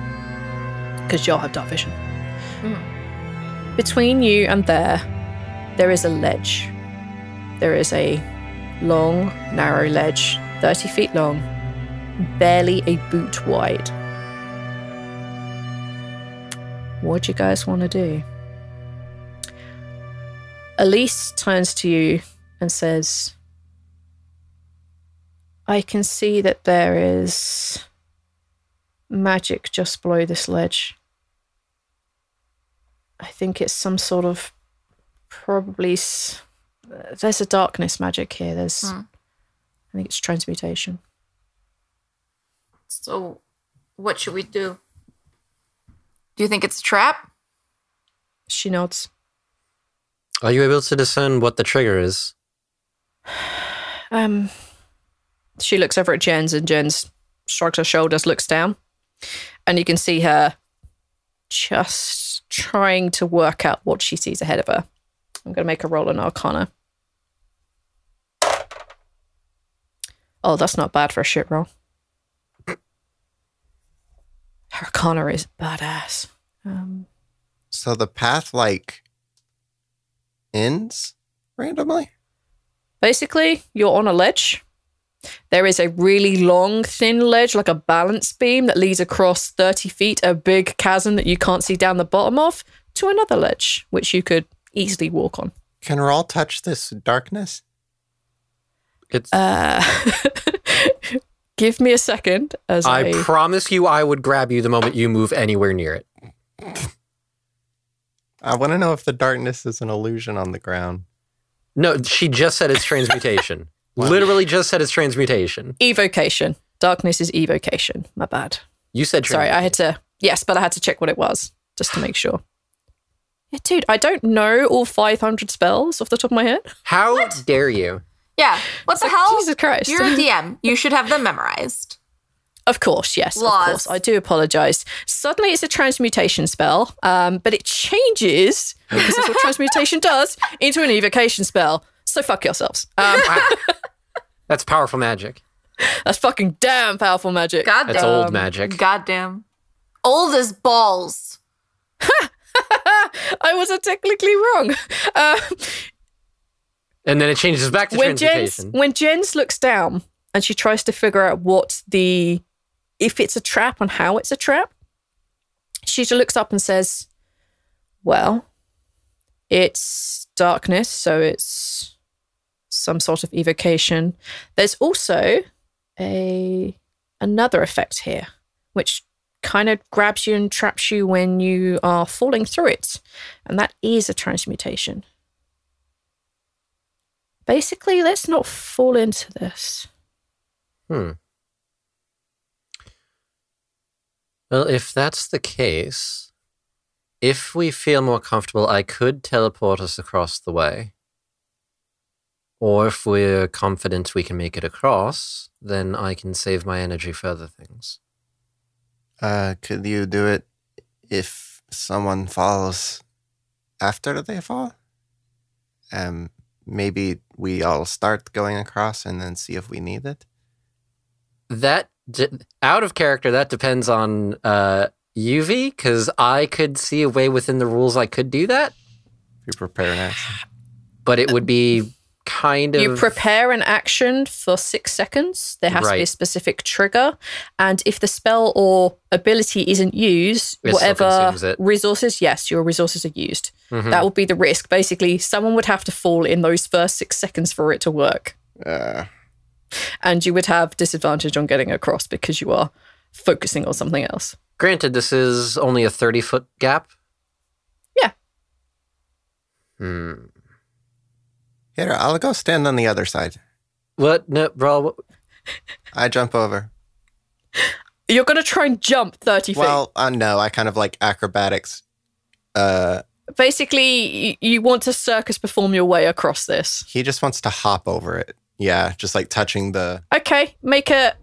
because y'all have dark vision. Between you and there is a ledge. There is a long, narrow ledge, 30 feet long, barely a boot wide. What do you guys want to do? Elise turns to you and says, I can see that there is magic just below this ledge. I think it's some sort of there's a darkness magic here. I think it's transmutation. So what should we do? Do you think it's a trap? She nods. Are you able to discern what the trigger is? She looks over at Jens, and Jens shrugs her shoulders, looks down, and you can see her just trying to work out what she sees ahead of her. I'm going to make a roll on Arcana. Oh, that's not bad for a shit roll. Her Arcana is badass. So the path ends randomly? Basically, you're on a ledge. There is a really long, thin ledge, like a balance beam that leads across 30 feet, a big chasm that you can't see down the bottom of, to another ledge, which you could easily walk on. Can Rhal touch this darkness? Give me a second. As I promise you I would grab you the moment you move anywhere near it. I want to know if the darkness is an illusion on the ground. No, she just said it's transmutation. Literally just said it's transmutation. Evocation. Darkness is evocation. My bad. You said transmutation. Sorry, but I had to check what it was, just to make sure. Yeah, dude, I don't know all 500 spells off the top of my head. How dare you? Yeah, what the hell? Jesus Christ. You're a DM. You should have them memorized. Of course, yes. Laws. Of course. I do apologize. Suddenly it's a transmutation spell, but it changes, because that's what transmutation does, into an evocation spell. So fuck yourselves. Wow. That's powerful magic. That's fucking damn powerful magic. Goddamn. That's old magic. Goddamn. Old as balls. I wasn't technically wrong. And then it changes back to transmutation. When Jens looks down and she tries to figure out if it's a trap and how it's a trap, she just looks up and says, well, it's darkness, so it's some sort of evocation. There's also another effect here, which kind of grabs you and traps you when you are falling through it. And that is a transmutation. Basically, let's not fall into this. Well, if that's the case, if we feel more comfortable, I could teleport us across the way. Or if we're confident we can make it across, then I can save my energy for other things. Could you do it if someone falls after they fall? Maybe we all start going across and then see if we need it. Out of character, that depends on UV, because I could see a way within the rules I could do that. You prepare an action. But it would be kind of... You prepare an action for 6 seconds. There has to be a specific trigger. And if the spell or ability isn't used, whatever resources, your resources are used. Mm-hmm. That would be the risk. Basically, someone would have to fall in those first 6 seconds for it to work. And you would have disadvantage on getting across because you are focusing on something else. Granted, this is only a 30-foot gap. Yeah. Here, I'll go stand on the other side. What? No, bro. I jump over. You're going to try and jump 30 feet. Well, no, I kind of like acrobatics. Basically, you want to circus perform your way across this. He just wants to hop over it. Yeah, just like touching the... Okay, make an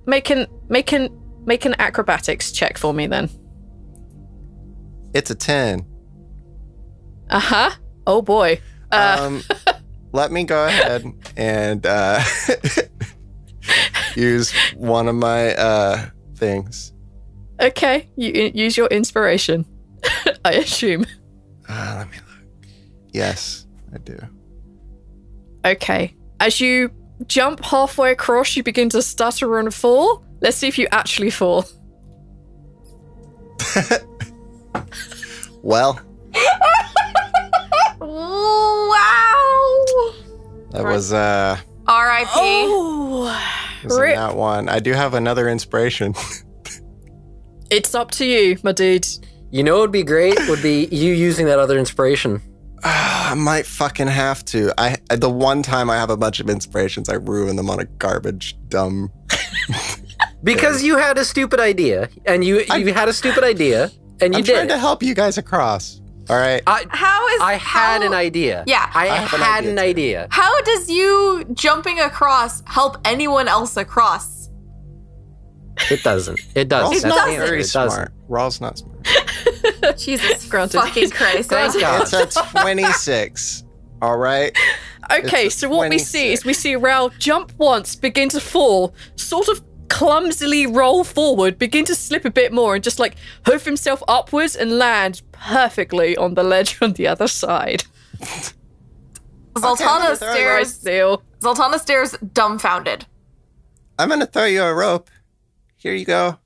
acrobatics check for me then. It's a 10. Uh-huh. Oh boy. Let me go ahead and use one of my things. Okay, you use your inspiration, I assume. Let me look. Yes, I do. Okay. As you jump halfway across, you begin to stutter and fall. Let's see if you actually fall. Well. Wow. That was R.I.P. Oh, that one. I do have another inspiration. It's up to you, my dude. You know what would be great? Would be you using that other inspiration. I might fucking have to. The one time I have a bunch of inspirations, I ruin them on a garbage, dumb... Because you had a stupid idea, and you had a stupid idea, and you I'm did. trying to help you guys across. All right. I had an idea. Yeah. I had an idea. How does you jumping across help anyone else across? It doesn't. It doesn't. Rhal's That's not the answer. very It doesn't. smart. Rhal's not smart. Jesus Granted. fucking Christ. Thank God. It's a 26. All right. Okay, It's a so what we see 26. is we see Rhal jump once, begin to fall, sort of clumsily roll forward, begin to slip a bit more, and just like hoof himself upwards and land perfectly on the ledge on the other side. Zaltanna Okay, stares. Still. Zaltanna stares dumbfounded. I'm going to throw you a rope. Here you go.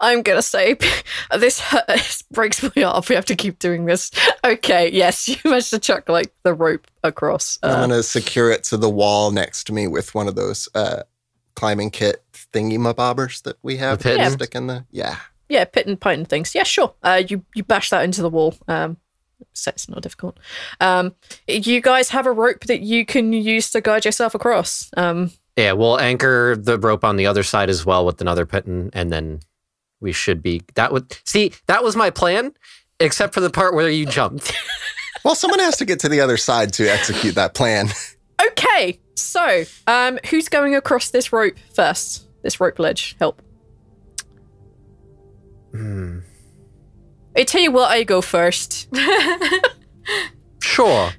I'm gonna say this breaks my heart. We have to keep doing this. Okay, yes, you managed to chuck like the rope across. I'm going to secure it to the wall next to me with one of those climbing kit thingy-mabobbers that we have. The pin? Stick in the... Yeah. Yeah, pit and pine things. Yeah, sure. You bash that into the wall. So it's not difficult. You guys have a rope that you can use to guide yourself across. Yeah, we'll anchor the rope on the other side as well with another pitten, and then we should be... That was my plan, except for the part where you jumped. Well, someone has to get to the other side to execute that plan. Okay, so who's going across this rope first? This rope ledge. Help. I tell you what, I go first. Sure.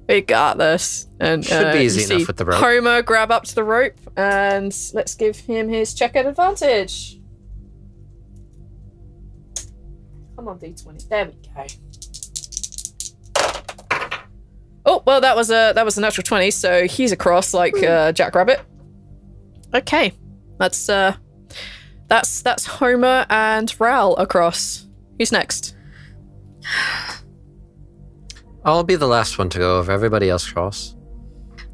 We got this. And Should be easy you enough see with the rope. Homer grab up to the rope, and let's give him his check at advantage. Come on, D20. There we go. Oh well, that was a natural 20, so he's across like Jackrabbit. Okay, that's Homer and Rhal across. Who's next? I'll be the last one to go if everybody else cross.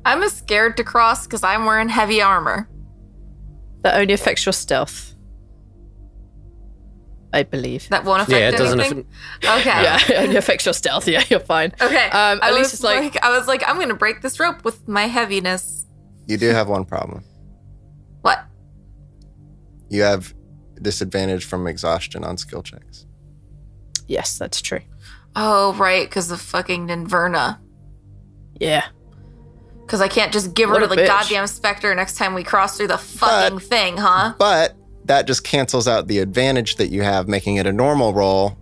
I'm scared to cross because I'm wearing heavy armor. That only affects your stealth. I believe. That won't affect Yeah, it doesn't anything? Okay. Yeah, it only affects your stealth. Yeah, you're fine. Okay. At least it's like... I was like, I'm going to break this rope with my heaviness. You do have one problem. What? You have disadvantage from exhaustion on skill checks. Yes, that's true. Oh, right, because of fucking Ninverna. Yeah. Because I can't just give her What to a the bitch. goddamn specter next time we cross through the fucking thing, huh? But that just cancels out the advantage that you have, making it a normal roll.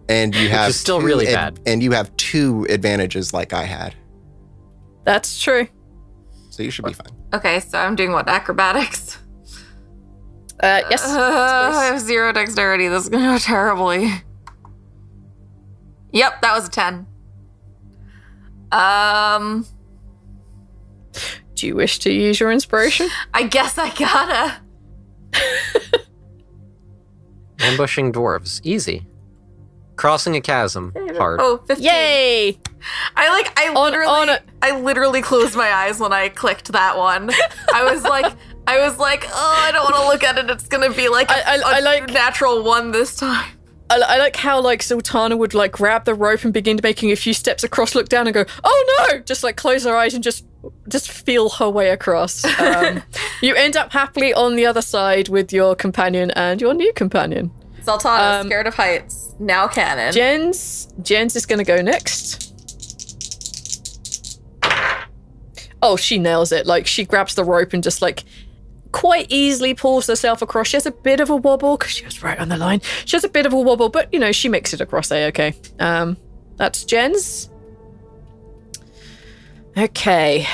And you have is still really bad. And you have 2 advantages like I had. That's true. So you should be fine. Okay, so I'm doing what? Acrobatics? Yes. I have 0 dexterity. This is going to go terribly. Yep, that was a 10. Do you wish to use your inspiration? I guess I gotta. Ambushing dwarves. Easy. Crossing a chasm. Hard. Oh, 15. Yay! I literally closed my eyes when I clicked that one. I was like, oh, I don't want to look at it. It's gonna be like I like natural 1 this time. I like how like Zaltanna would like grab the rope and begin making a few steps across, look down and go, oh no! Just like close her eyes and just feel her way across. You end up happily on the other side with your companion and your new companion. Zaltanna, scared of heights, now canon. Jens is gonna go next. Oh, she nails it. Like she grabs the rope and just like quite easily pulls herself across. She has a bit of a wobble because she was right on the line. She has a bit of a wobble, but you know, she makes it across A-okay. That's Jens. Okay.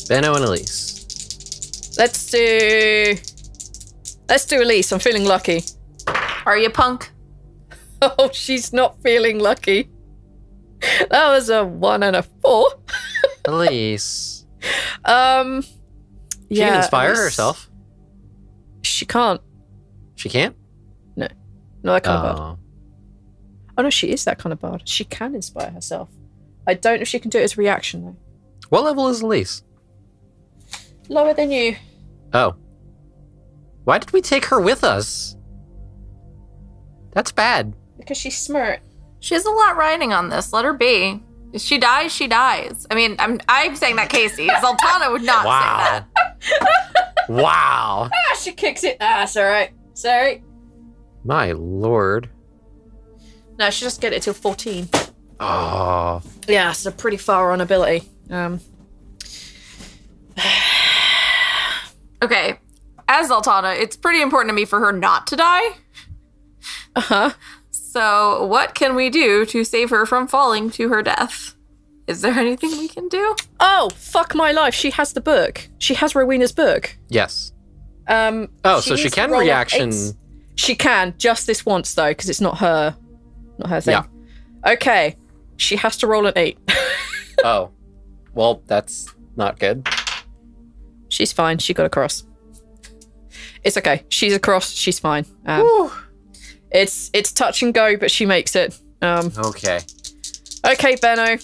Benno and Elise. Let's do Elise. I'm feeling lucky. Are you punk? Oh, she's not feeling lucky. That was a 1 and a 4. Elise. She Yeah, can inspire Elise- herself. She can't. She can't? No, that kind of bard. Oh. Oh no, she is that kind of bard. She can inspire herself. I don't know if she can do it as a reaction though. What level is Elise? Lower than you. Oh. Why did we take her with us? That's bad. Because she's smart. She has a lot riding on this. Let her be. If she dies, she dies. I mean, I'm saying that, Casey. Zaltanna would not say that. Wow. Ah, she kicks it. Ah, it's alright. Sorry. My lord. No, she just get it till 14. Oh. Yeah, so pretty far on ability. Okay. As Zaltanna, it's pretty important to me for her not to die. Uh-huh. So what can we do to save her from falling to her death? Is there anything we can do? Oh, fuck my life. She has the book. She has Rowena's book. Yes. Oh, So she can reaction. She can, just this once though, because it's not her thing. Yeah. Okay. She has to roll an 8. Oh. Well, that's not good. She's fine. She got across. It's okay. She's across. She's fine. It's touch and go, but she makes it. Okay. Okay, Benno.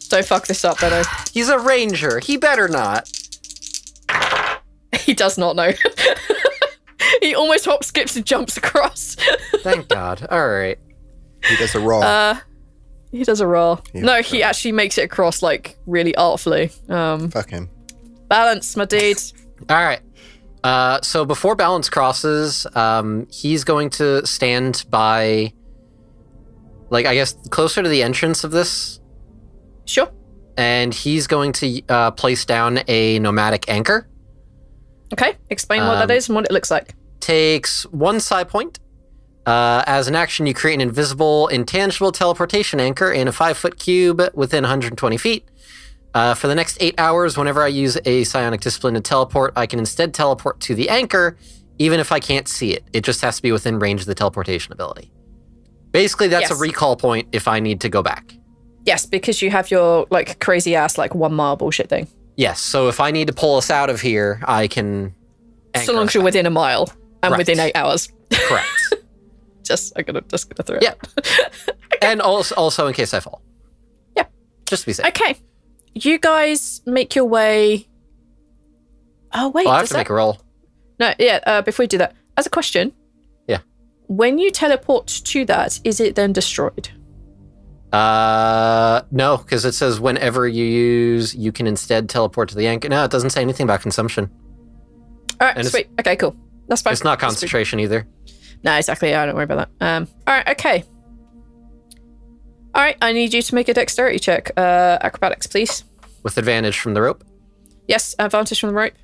Don't fuck this up, Benno. He's a ranger. He better not. He does not know. He almost hop, skips, and jumps across. Thank God. All right. He does a roll. He does a roll. Yeah, No, he actually makes it across, like, really artfully. Fuck him. Balance, my dude. All right. So before Balance crosses, he's going to stand by, like, I guess, closer to the entrance of this. Sure. And he's going to place down a nomadic anchor. Okay, explain what that is and what it looks like. Takes 1 side point. As an action, you create an invisible, intangible teleportation anchor in a 5-foot cube within 120 feet. For the next 8 hours, whenever I use a psionic discipline to teleport, I can instead teleport to the anchor, even if I can't see it. It just has to be within range of the teleportation ability. Basically, that's a recall point if I need to go back. Yes, because you have your, like, crazy ass, like, 1 mile bullshit thing. Yes, so if I need to pull us out of here, I can So long as you're within a mile and Right. within 8 hours. Correct. just gonna throw it Yep. out. And also in case I fall. Yeah. Just to be safe. Okay. You guys make your way... Oh, wait. I have to make a roll. No, yeah, before you do that, as a question. Yeah. When you teleport to that, is it then destroyed? No, because it says whenever you use, you can instead teleport to the anchor. No, it doesn't say anything about consumption. All right, sweet. Okay, cool. That's fine. It's not concentration either. No, exactly. I don't worry about that. All right, okay. All right, I need you to make a dexterity check. Acrobatics, please. With advantage from the rope? Yes, advantage from the rope.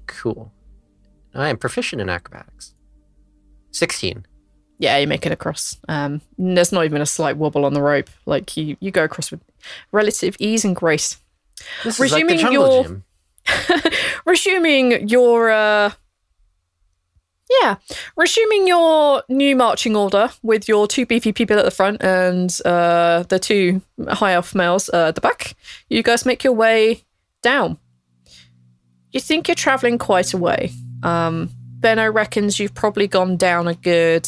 Cool. I am proficient in acrobatics. 16. Yeah, you make it across. There's not even a slight wobble on the rope. Like, you go across with relative ease and grace. This is like the jungle gym. Resuming your... resuming your new marching order with your 2 beefy people at the front and the 2 high elf males at the back, you guys make your way down. You think you're traveling quite a way. Benno reckons you've probably gone down a good...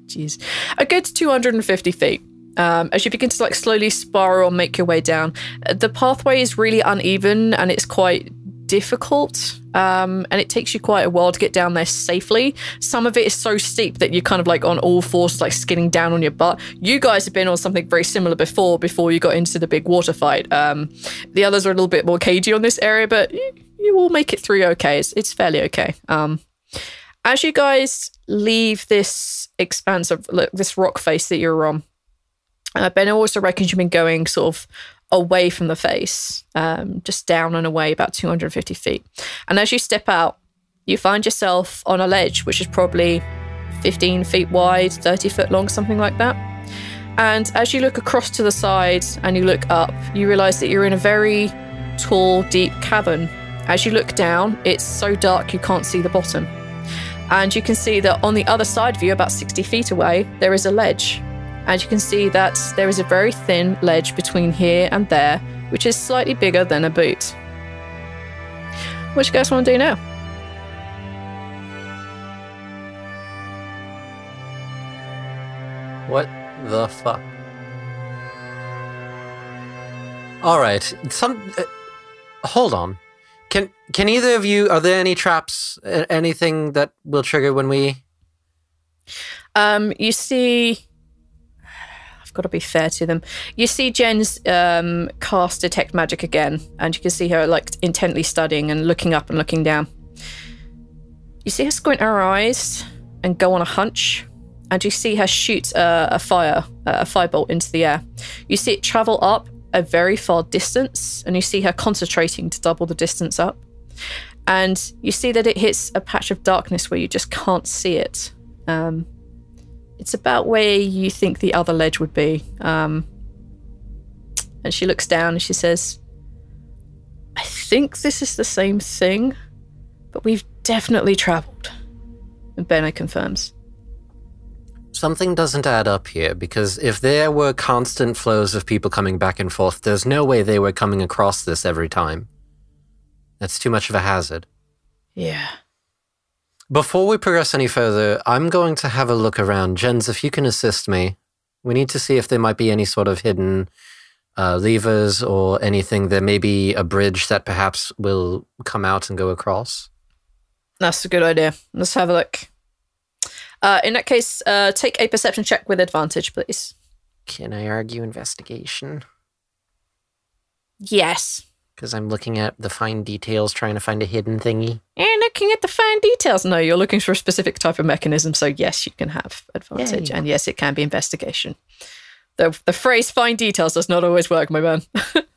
Jeez. A good 250 feet. As you begin to like slowly spiral and make your way down. The pathway is really uneven and it's quite difficult. And it takes you quite a while to get down there safely. Some of it is so steep that you're kind of like on all fours, like skidding down on your butt. You guys have been on something very similar before you got into the big water fight. The others are a little bit more cagey on this area, but you will make it through okay. It's fairly okay. As you guys leave this expanse of this rock face that you're on, Benno also reckons you've been going sort of away from the face, just down and away about 250 feet. And as you step out, you find yourself on a ledge, which is probably 15 feet wide, 30 foot long, something like that. And as you look across to the side and you look up, you realize that you're in a very tall, deep cavern. As you look down, it's so dark you can't see the bottom. And you can see that on the other side of you, about 60 feet away, there is a ledge. And you can see that there is a very thin ledge between here and there, which is slightly bigger than a boot. What do you guys want to do now? What the fuck? All right. Hold on. Can either of you, are there any traps, anything that will trigger when we... You see... I've got to be fair to them. You see Jen's cast Detect Magic again, and you can see her like intently studying and looking up and looking down. You see her squint her eyes and go on a hunch, and you see her shoot a firebolt into the air. You see it travel up a very far distance, and you see her concentrating to double the distance up. And you see that it hits a patch of darkness where you just can't see it. It's about where you think the other ledge would be. And she looks down and she says, I think this is the same thing, but we've definitely traveled. And Benno confirms. Something doesn't add up here, because if there were constant flows of people coming back and forth, there's no way they were coming across this every time. That's too much of a hazard. Yeah. Before we progress any further, I'm going to have a look around. Jens, if you can assist me, we need to see if there might be any sort of hidden levers or anything. There may be a bridge that perhaps will come out and go across. That's a good idea. Let's have a look. In that case, take a perception check with advantage, please. Can I argue investigation? Yes. Because I'm looking at the fine details, trying to find a hidden thingy. You're looking at the fine details. No, you're looking for a specific type of mechanism, so yes, you can have advantage. Yay. And yes, it can be investigation. The phrase fine details does not always work, my man.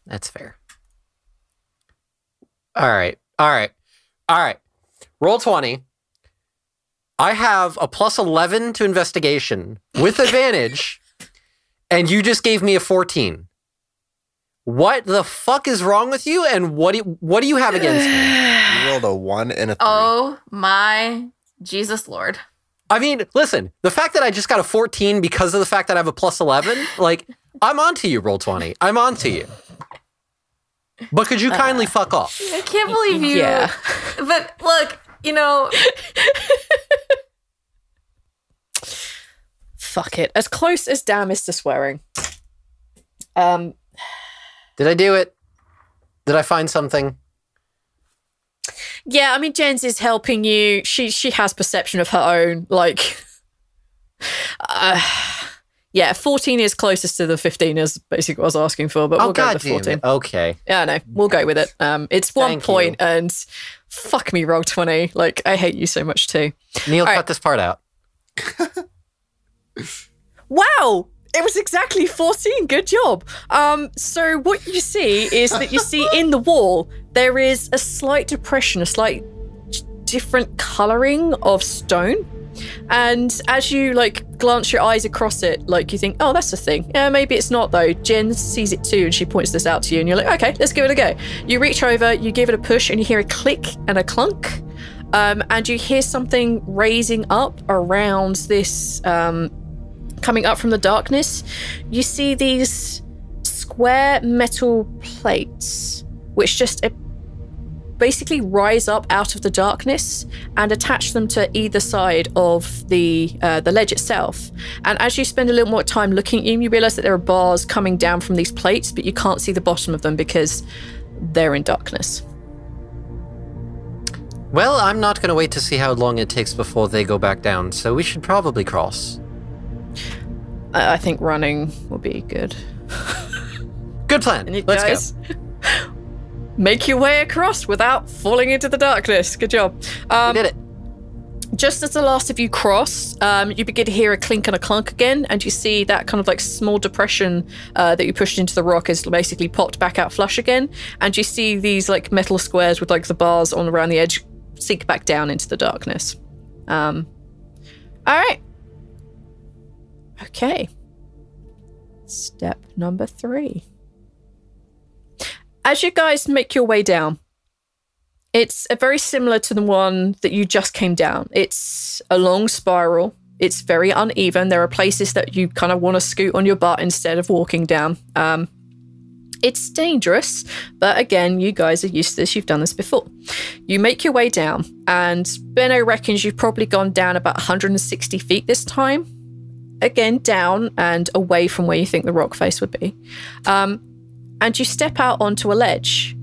That's fair. All right. Roll 20. I have a plus 11 to investigation with advantage, and you just gave me a 14. What the fuck is wrong with you, and what do you have against me? You rolled a 1 and a 3. Oh my Jesus Lord. I mean, listen, the fact that I just got a 14 because of the fact that I have a plus 11, like, I'm on to you, roll 20. I'm on to you. But could you kindly fuck off? I can't believe you. Yeah. But look, you know... fuck it. As close as damn is to swearing. Did I do it? Did I find something? Yeah, I mean, Jens is helping you. She has perception of her own. Like, yeah, 14 is closest to the 15 is basically what I was asking for, but we'll go with the 14. Okay. Yeah, no, we'll go with it. It's 1 Thank point, you. and fuck me, roll 20. Like, I hate you so much too. Neil, All cut right. this part out. Wow! It was exactly 14. Good job. So what you see is that you see in the wall, there is a slight depression, a slight different coloring of stone. And as you like glance your eyes across it, like you think, oh, that's the thing. Yeah, maybe it's not though. Jen sees it too and she points this out to you and you're like, okay, let's give it a go. You reach over, you give it a push and you hear a click and a clunk. And you hear something raising up around this, coming up from the darkness. You see these square metal plates, which just basically rise up out of the darkness and attach them to either side of the ledge itself. And as you spend a little more time looking at them, you realize that there are bars coming down from these plates, but you can't see the bottom of them because they're in darkness. Well, I'm not going to wait to see how long it takes before they go back down, so we should probably cross. I think running will be good. Good plan. And you Let's guys go. make your way across without falling into the darkness. Good job. We did it. Just as the last of you cross, you begin to hear a clink and a clunk again, and you see that kind of like small depression that you pushed into the rock is basically popped back out flush again, and you see these like metal squares with like the bars on around the edge sink back down into the darkness. All right. Okay. Step number 3. As you guys make your way down, it's very similar to the one that you just came down. It's a long spiral. It's very uneven. There are places that you kind of want to scoot on your butt instead of walking down. It's dangerous, but again, you guys are used to this. You've done this before. You make your way down, and Benno reckons you've probably gone down about 160 feet this time. Again, down and away from where you think the rock face would be. And you step out onto a ledge.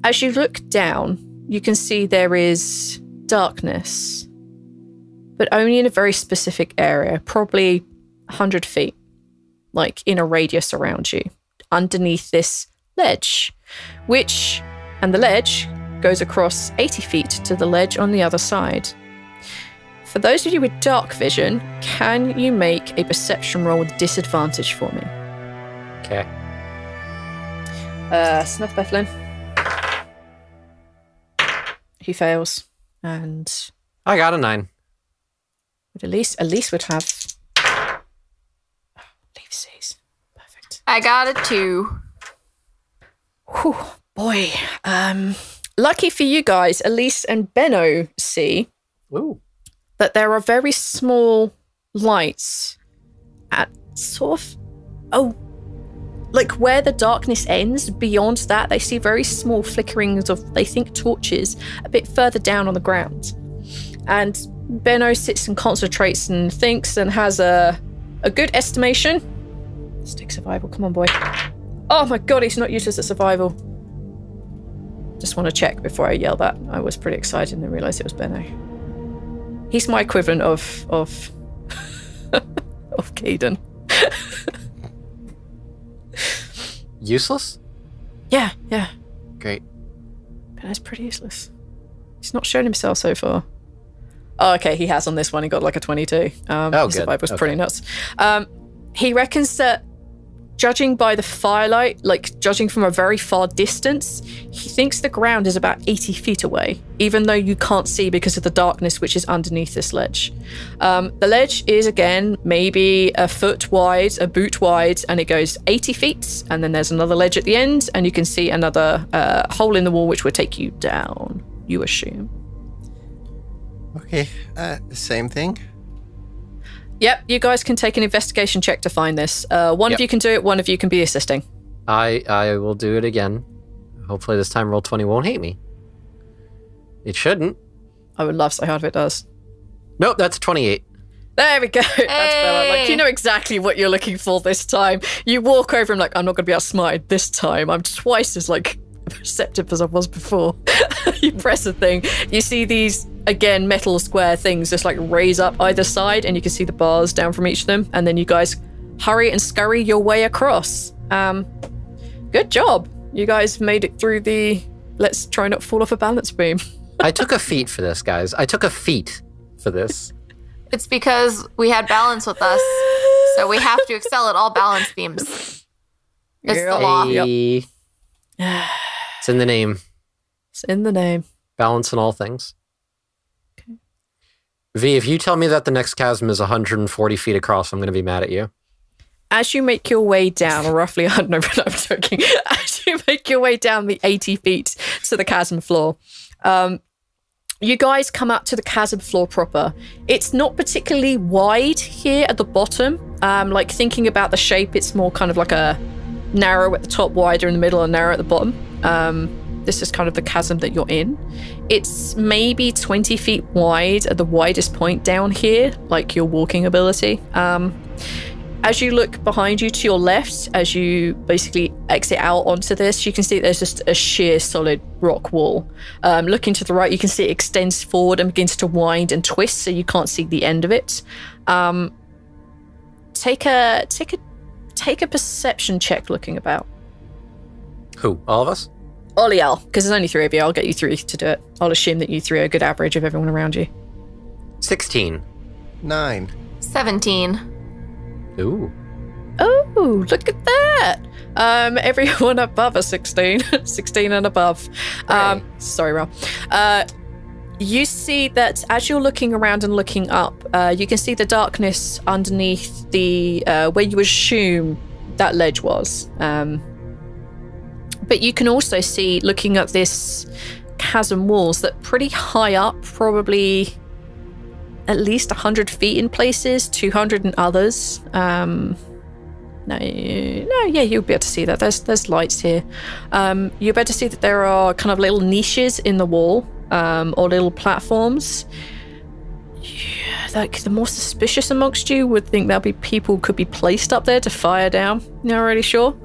As you look down, you can see there is darkness, but only in a very specific area, probably 100 feet, like in a radius around you, underneath this ledge, and the ledge goes across 80 feet to the ledge on the other side. For those of you with dark vision, can you make a perception roll with disadvantage for me? Okay. Snuff Bethlin. He fails, and I got a 9. at least would have. Leave C's. Perfect. I got a 2. Whew, boy. Lucky for you guys, Elise and Benno see Ooh. that there are very small lights at sort of like where the darkness ends. Beyond that, they see very small flickerings of, they think, torches a bit further down on the ground. And Benno sits and concentrates and thinks and has a good estimation. Stick survival, come on, boy. Oh my god, he's not useless at survival. Just want to check before I yell that. I was pretty excited and then realised it was Benno. He's my equivalent of of Caden. Useless? Yeah. Great. Benno's pretty useless. He's not shown himself so far. Oh, okay, he has on this one. He got like a 22. His good. survival was Okay. pretty nuts. He reckons that judging by the firelight, like judging from a very far distance, he thinks the ground is about 80 feet away, even though you can't see because of the darkness which is underneath this ledge. The ledge is, again, maybe a foot wide, a boot wide, and it goes 80 feet, and then there's another ledge at the end, and you can see another hole in the wall which would take you down, you assume. Okay, same thing. Yep, you guys can take an investigation check to find this. One of you can do it, one of you can be assisting. I will do it again. Hopefully this time Roll20 won't hate me. It shouldn't. I would love so hard if it does. Nope, that's 28. There we go. That's better. Like, you know exactly what you're looking for this time. You walk over and like, I'm not going to be outsmarted this time. I'm twice as like perceptive as I was before. You press the thing. You see these, again, metal square things just like raise up either side, and you can see the bars down from each of them. And then you guys hurry and scurry your way across. Good job. You guys made it through the let's try not fall off a balance beam. I took a feat for this, guys. I took a feat for this. It's because we had balance with us, so we have to excel at all balance beams. It's the law. Hey. It's in the name. It's in the name. Balance in all things. Okay. V, if you tell me that the next chasm is 140 feet across, I'm going to be mad at you. As you make your way down, roughly, I don't know, but I'm joking. As you make your way down the 80 feet to the chasm floor, you guys come up to the chasm floor proper. It's not particularly wide here at the bottom. Like thinking about the shape, it's more kind of like a narrow at the top, wider in the middle, and narrow at the bottom. This is kind of the chasm that you're in. It's maybe 20 feet wide at the widest point down here, like your walking ability. As you look behind you to your left, as you basically exit out onto this, you can see there's just a sheer solid rock wall. Looking to the right, you can see it extends forward and begins to wind and twist, so you can't see the end of it. Take a perception check looking about. Who? All of us? Olial, because there's only 3 of you. I'll get you 3 to do it. I'll assume that you 3 are a good average of everyone around you. 16. 9. 17. Ooh. Oh, look at that. Everyone above a 16. 16 and above. Sorry, Rhal. You see that as you're looking around and looking up, you can see the darkness underneath the where you assume that ledge was. But you can also see, looking at this chasm walls, that pretty high up, probably at least 100 feet in places, 200 in others. No, yeah, you'll be able to see that. There's lights here. You'll be able to see that there are kind of little niches in the wall, or little platforms. Yeah, like the more suspicious amongst you would think there'll be people could be placed up there to fire down. Not really sure.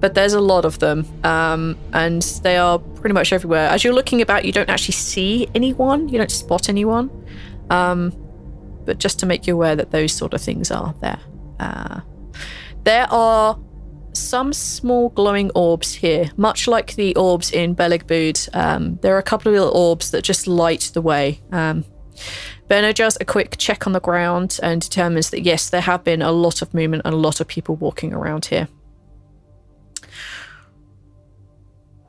But there's a lot of them, and they are pretty much everywhere. As you're looking about, you don't actually see anyone. You don't spot anyone. But just to make you aware that those sort of things are there. There are some small glowing orbs here, much like the orbs in Beligbud. There are a couple of little orbs that just light the way. Benno does a quick check on the ground and determines that yes, there have been a lot of movement and a lot of people walking around here.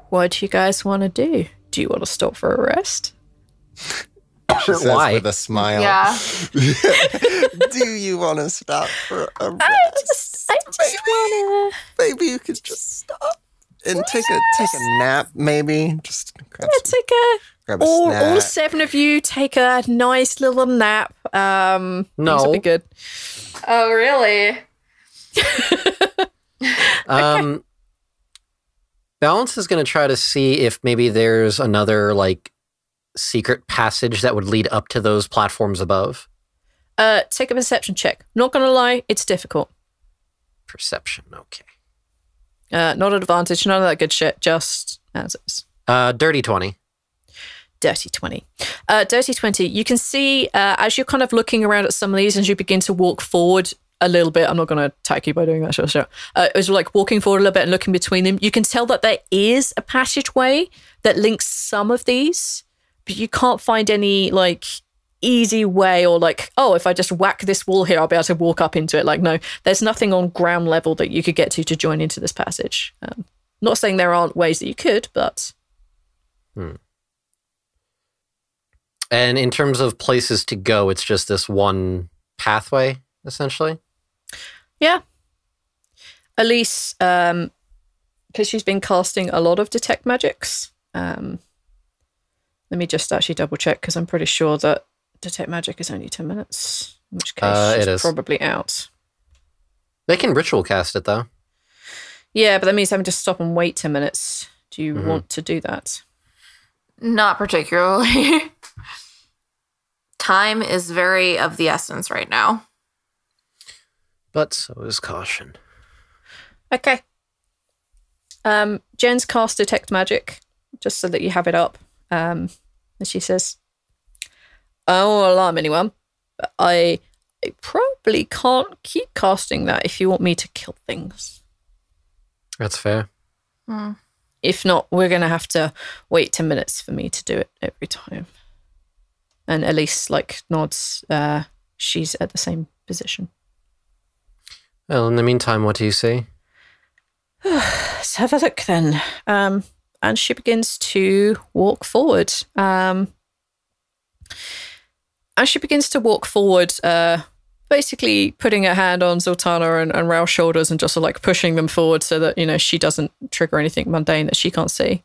What do you guys want to do? Do you want to stop for a rest? She says Why? with a smile. Yeah. Do you want to stop for a rest? I just want to... Maybe you could just stop and take a nap, maybe. Just grab grab a snack. All 7 of you take a nice little nap. No. Things will be good. Oh, really? Balance is going to try to see if maybe there's another, like, secret passage that would lead up to those platforms above. Take a perception check. Not going to lie, it's difficult. Perception, okay. Not an advantage, none of that good shit, just as is. Dirty 20. Dirty 20. Dirty 20, you can see as you're kind of looking around at some of these, as you begin to walk forward a little bit, I'm not going to attack you by doing that, sure. As you're like walking forward a little bit and looking between them, you can tell that there is a passageway that links some of these, but you can't find any like easy way or like, oh, if I just whack this wall here, I'll be able to walk up into it. Like, no, there's nothing on ground level that you could get to join into this passage. Not saying there aren't ways that you could, but... And in terms of places to go, it's just this one pathway, essentially? Yeah. Elise, because she's been casting a lot of detect magics. Let me just actually double check, because I'm pretty sure that detect magic is only 10 minutes. In which case she's probably out. They can ritual cast it, though. Yeah, but that means having to stop and wait 10 minutes. Do you want to do that? Not particularly. time is very of the essence right now. But so is caution. Okay. Jen's cast Detect Magic, just so that you have it up. And she says, I won't alarm anyone, but I probably can't keep casting that if you want me to kill things. That's fair. If not, we're going to have to wait 10 minutes for me to do it every time. And Elise, nods. She's at the same position. Well, in the meantime, what do you say? Let's have a look then. And she begins to walk forward. Basically putting her hand on Zaltanna and Rhal's shoulders and just sort of pushing them forward so that, she doesn't trigger anything mundane that she can't see.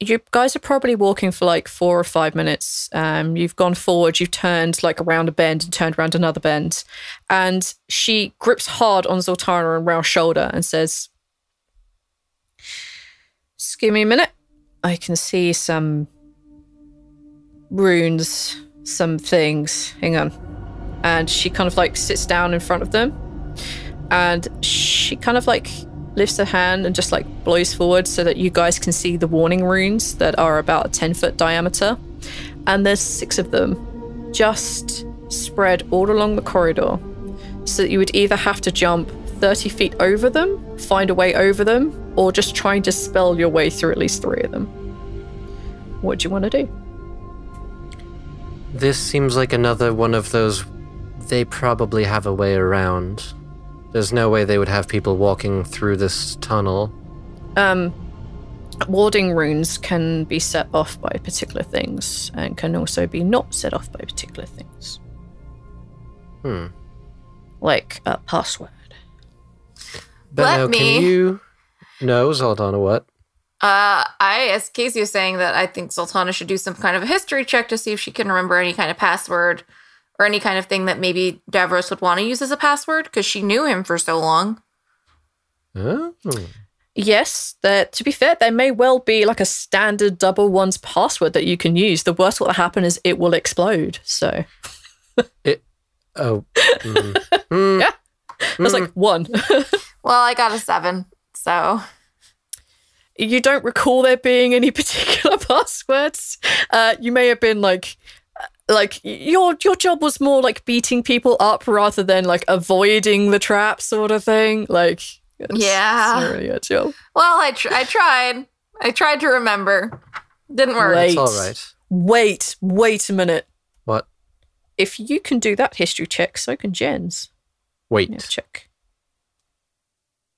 You guys are probably walking for 4 or 5 minutes. You've gone forward, you've turned around a bend and turned around another bend. And she grips hard on Zaltanna and Rhal's shoulder and says, just give me a minute. I can see some runes, some things. Hang on. And she kind of sits down in front of them. And she kind of lifts her hand and just blows forward so that you guys can see the warning runes that are about a 10-foot diameter. And there's 6 of them just spread all along the corridor, so that you would either have to jump 30 feet over them, find a way over them, or just try and dispel your way through at least 3 of them. What do you want to do? This seems like another one of those, they probably have a way around. There's no way they would have people walking through this tunnel. Warding runes can be set off by particular things and can also be not set off by particular things. Like a password. Benno, can you... No, Zaltanna, what? As Casey was saying, that I think Zaltanna should do some kind of a history check to see if she can remember any kind of password or any kind of thing that maybe Davros would want to use as a password, because she knew him for so long. Oh. Yes, to be fair, there may well be a standard double ones password that you can use. The worst what will happen is it will explode, so... Yeah. That's 1. Well, I got a 7, so... You don't recall there being any particular passwords. You may have been your job was more beating people up rather than avoiding the trap sort of thing. It's not really your job. Well, I tried. I tried to remember. Didn't work. It's all right. Wait a minute. What? If you can do that history check, so can Jen's. Check.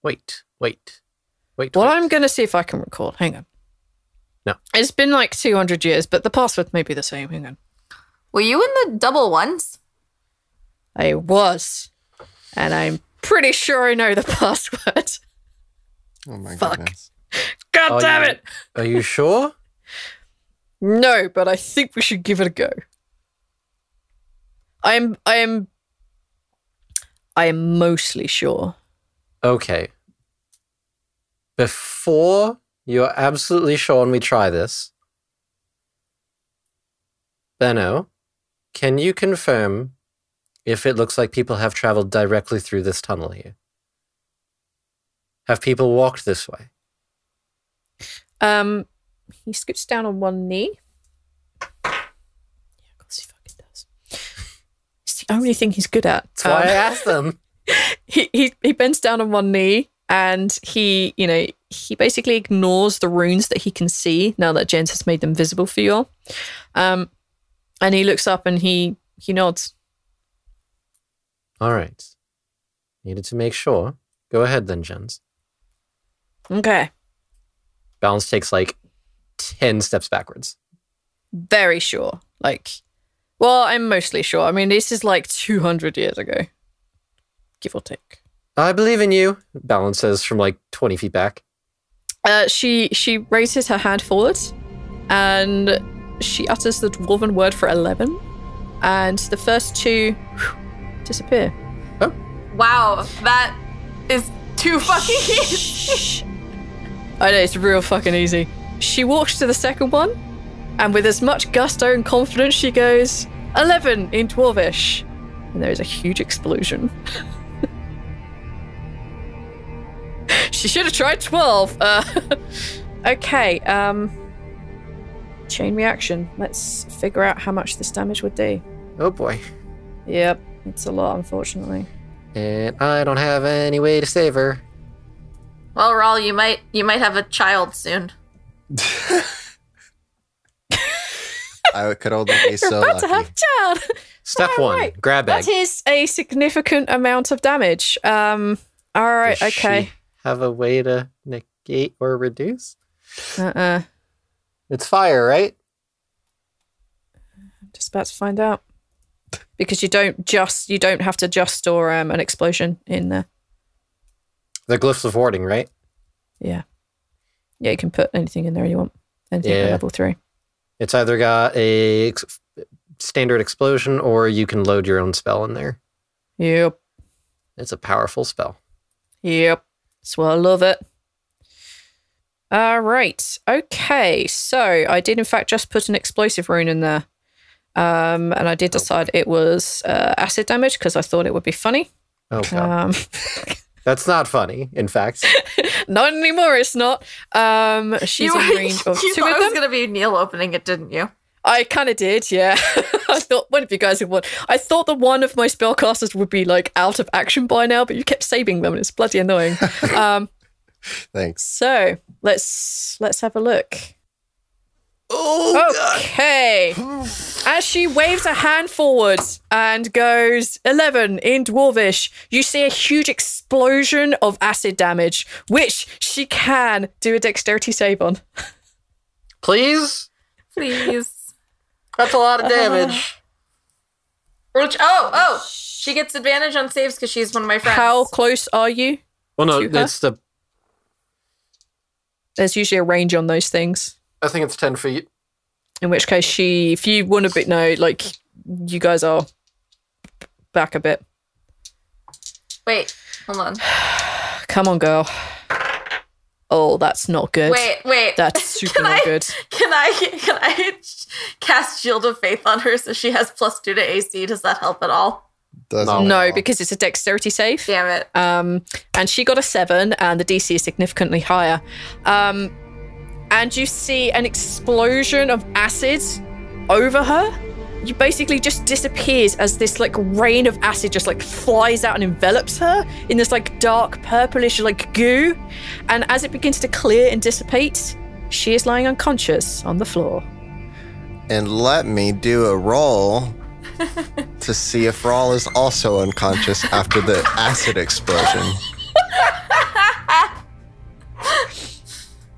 Wait. Well, I'm going to see if I can recall. Hang on. No. It's been 200 years, but the password may be the same. Hang on. Were you in the double ones? I was. And I'm pretty sure I know the password. Oh my Fuck. goodness. God damn it! Are you sure? No, but I think we should give it a go. I am mostly sure. Okay. Before you're absolutely sure when we try this, Benno, can you confirm if it looks like people have traveled directly through this tunnel here? Have people walked this way? He scoots down on one knee. Yeah, of course he fucking does. It's the only thing he's good at. That's why I asked them. He bends down on one knee and he basically ignores the runes that he can see now that Jens has made them visible for you all. And he looks up and he nods. All right. Needed to make sure. Go ahead then, Jens. Okay. Balance takes 10 steps backwards. Very sure. Well, I'm mostly sure. I mean, this is 200 years ago. Give or take. I believe in you, Balance says from 20 feet back. She raises her hand forward and she utters the dwarven word for 11 and the first 2 disappear. Oh. Wow, that is too fucking easy. I know, it's real fucking easy. She walks to the second one And with as much gusto and confidence, she goes, 11 in Dwarvish. And there is a huge explosion. She should have tried 12. Okay, chain reaction. Let's figure out how much this damage would do. Oh boy. Yep, it's a lot, unfortunately. And I don't have any way to save her. Well, Rhal, you might have a child soon. I could only be so You're about lucky. to have a child. Step All 1, right. grab bag. That is a significant amount of damage. All right, Does okay. she have a way to negate or reduce? It's fire, right? Just about to find out. Because you don't have to just store an explosion in there. The glyphs of warding, right? Yeah. Yeah, you can put anything in there you want. Anything at level 3. It's either got a standard explosion or you can load your own spell in there. Yep. It's a powerful spell. Yep. That's why I love it. All right. Okay. So I did in fact just put an explosive rune in there. And I did decide it was acid damage because I thought it would be funny. Oh, God. That's not funny, in fact. Not anymore, it's not. She's in range of you 2 thought of it was them. going to be Neil opening it, didn't you? I kind of did, yeah. I thought one of you guys would want. I thought that one of my spellcasters would be like out of action by now, but you kept saving them and it's bloody annoying. Thanks. So let's have a look. Oh, Okay. As she waves a hand forwards and goes 11 in Dwarvish, you see a huge explosion of acid damage, which she can do a dexterity save on. Please? Please. That's a lot of damage. She gets advantage on saves because she's one of my friends. How close are you? Well, no, to her? it's the... There's usually a range on those things. I think it's 10 feet. In which case, if you want a bit, no, like, you guys are back a bit. Wait, hold on. Come on, girl. Oh, that's not good. Wait. That's super not good. Can I cast Shield of Faith on her so she has +2 to AC? Does that help at all? Doesn't No, at all. because it's a dexterity save. Damn it. And she got a 7, and the DC is significantly higher. And you see an explosion of acid over her. You basically just disappears as this like rain of acid just like flies out and envelops her in this like dark purplish like goo. And as it begins to clear and dissipate, she is lying unconscious on the floor. And let me do a roll to see if Rhal is also unconscious after the acid explosion.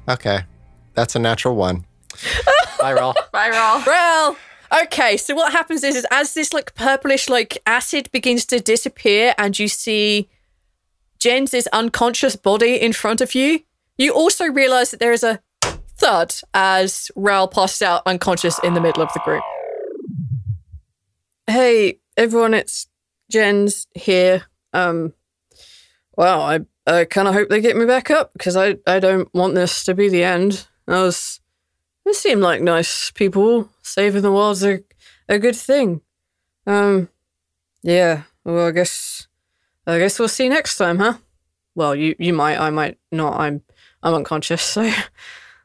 Okay. That's a natural 1. Bye, Rhal. Bye, Rhal. Well, okay, so what happens is as this like purplish like acid begins to disappear and you see Jen's unconscious body in front of you, you also realize that there is a thud as Rhal passes out unconscious in the middle of the group. Hey, everyone, it's Jen's here. Well, I kind of hope they get me back up because I don't want this to be the end. They seem like nice people. Saving the world's a good thing. Yeah. Well, I guess we'll see next time, huh? Well, you might. I might not. I'm unconscious, so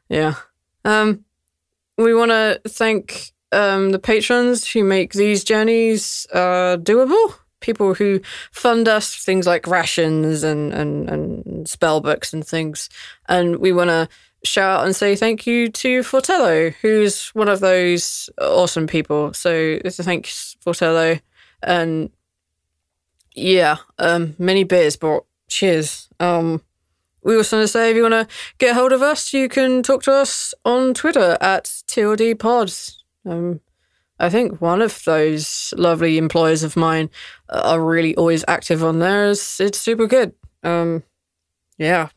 yeah. We want to thank the patrons who make these journeys doable. People who fund us things like rations and spell books and things, and we want to shout out and say thank you to Fortello, who's one of those awesome people. So thanks, Fortello. And yeah, many beers brought. Cheers. We also want to say if you want to get hold of us, you can talk to us on Twitter at TLDpods. I think one of those lovely employers of mine are really always active on there. It's super good. Yeah.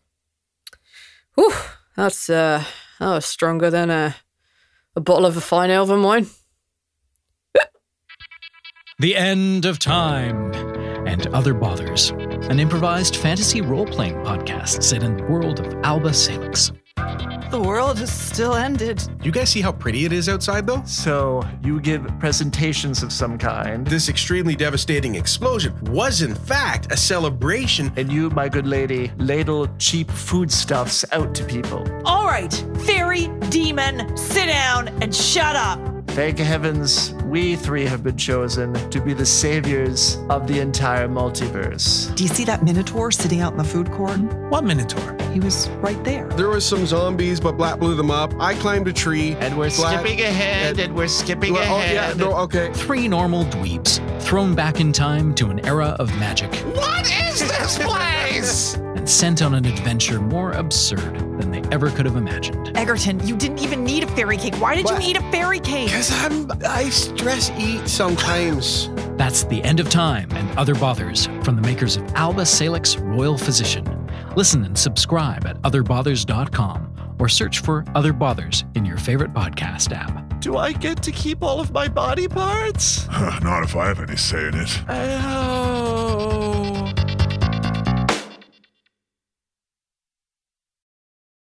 Whew. That was stronger than a bottle of a fine elven wine. The End of Time and Other Bothers, an improvised fantasy role-playing podcast set in the world of Alba Salix. The world has still ended. You guys see how pretty it is outside, though? So, you give presentations of some kind. This extremely devastating explosion was, in fact, a celebration. And you, my good lady, ladle cheap foodstuffs out to people. All right, fairy, demon, sit down and shut up. Thank heavens, we three have been chosen to be the saviors of the entire multiverse. Do you see that minotaur sitting out in the food court? What minotaur? He was right there. There was some zombies, but Black blew them up. I climbed a tree. And we're skipping ahead, and we're skipping ahead. Oh, yeah, no, okay. 3 normal dweebs thrown back in time to an era of magic. What is this place? And sent on an adventure more absurd than they ever could have imagined. Egerton, you didn't even need a fairy cake. Why did you eat a fairy cake? Because I stress eat sometimes. That's The End of Time and Other Bothers from the makers of Alba Salix Royal Physician. Listen and subscribe at otherbothers.com or search for Other Bothers in your favorite podcast app. Do I get to keep all of my body parts? Not if I have any say in it. Oh.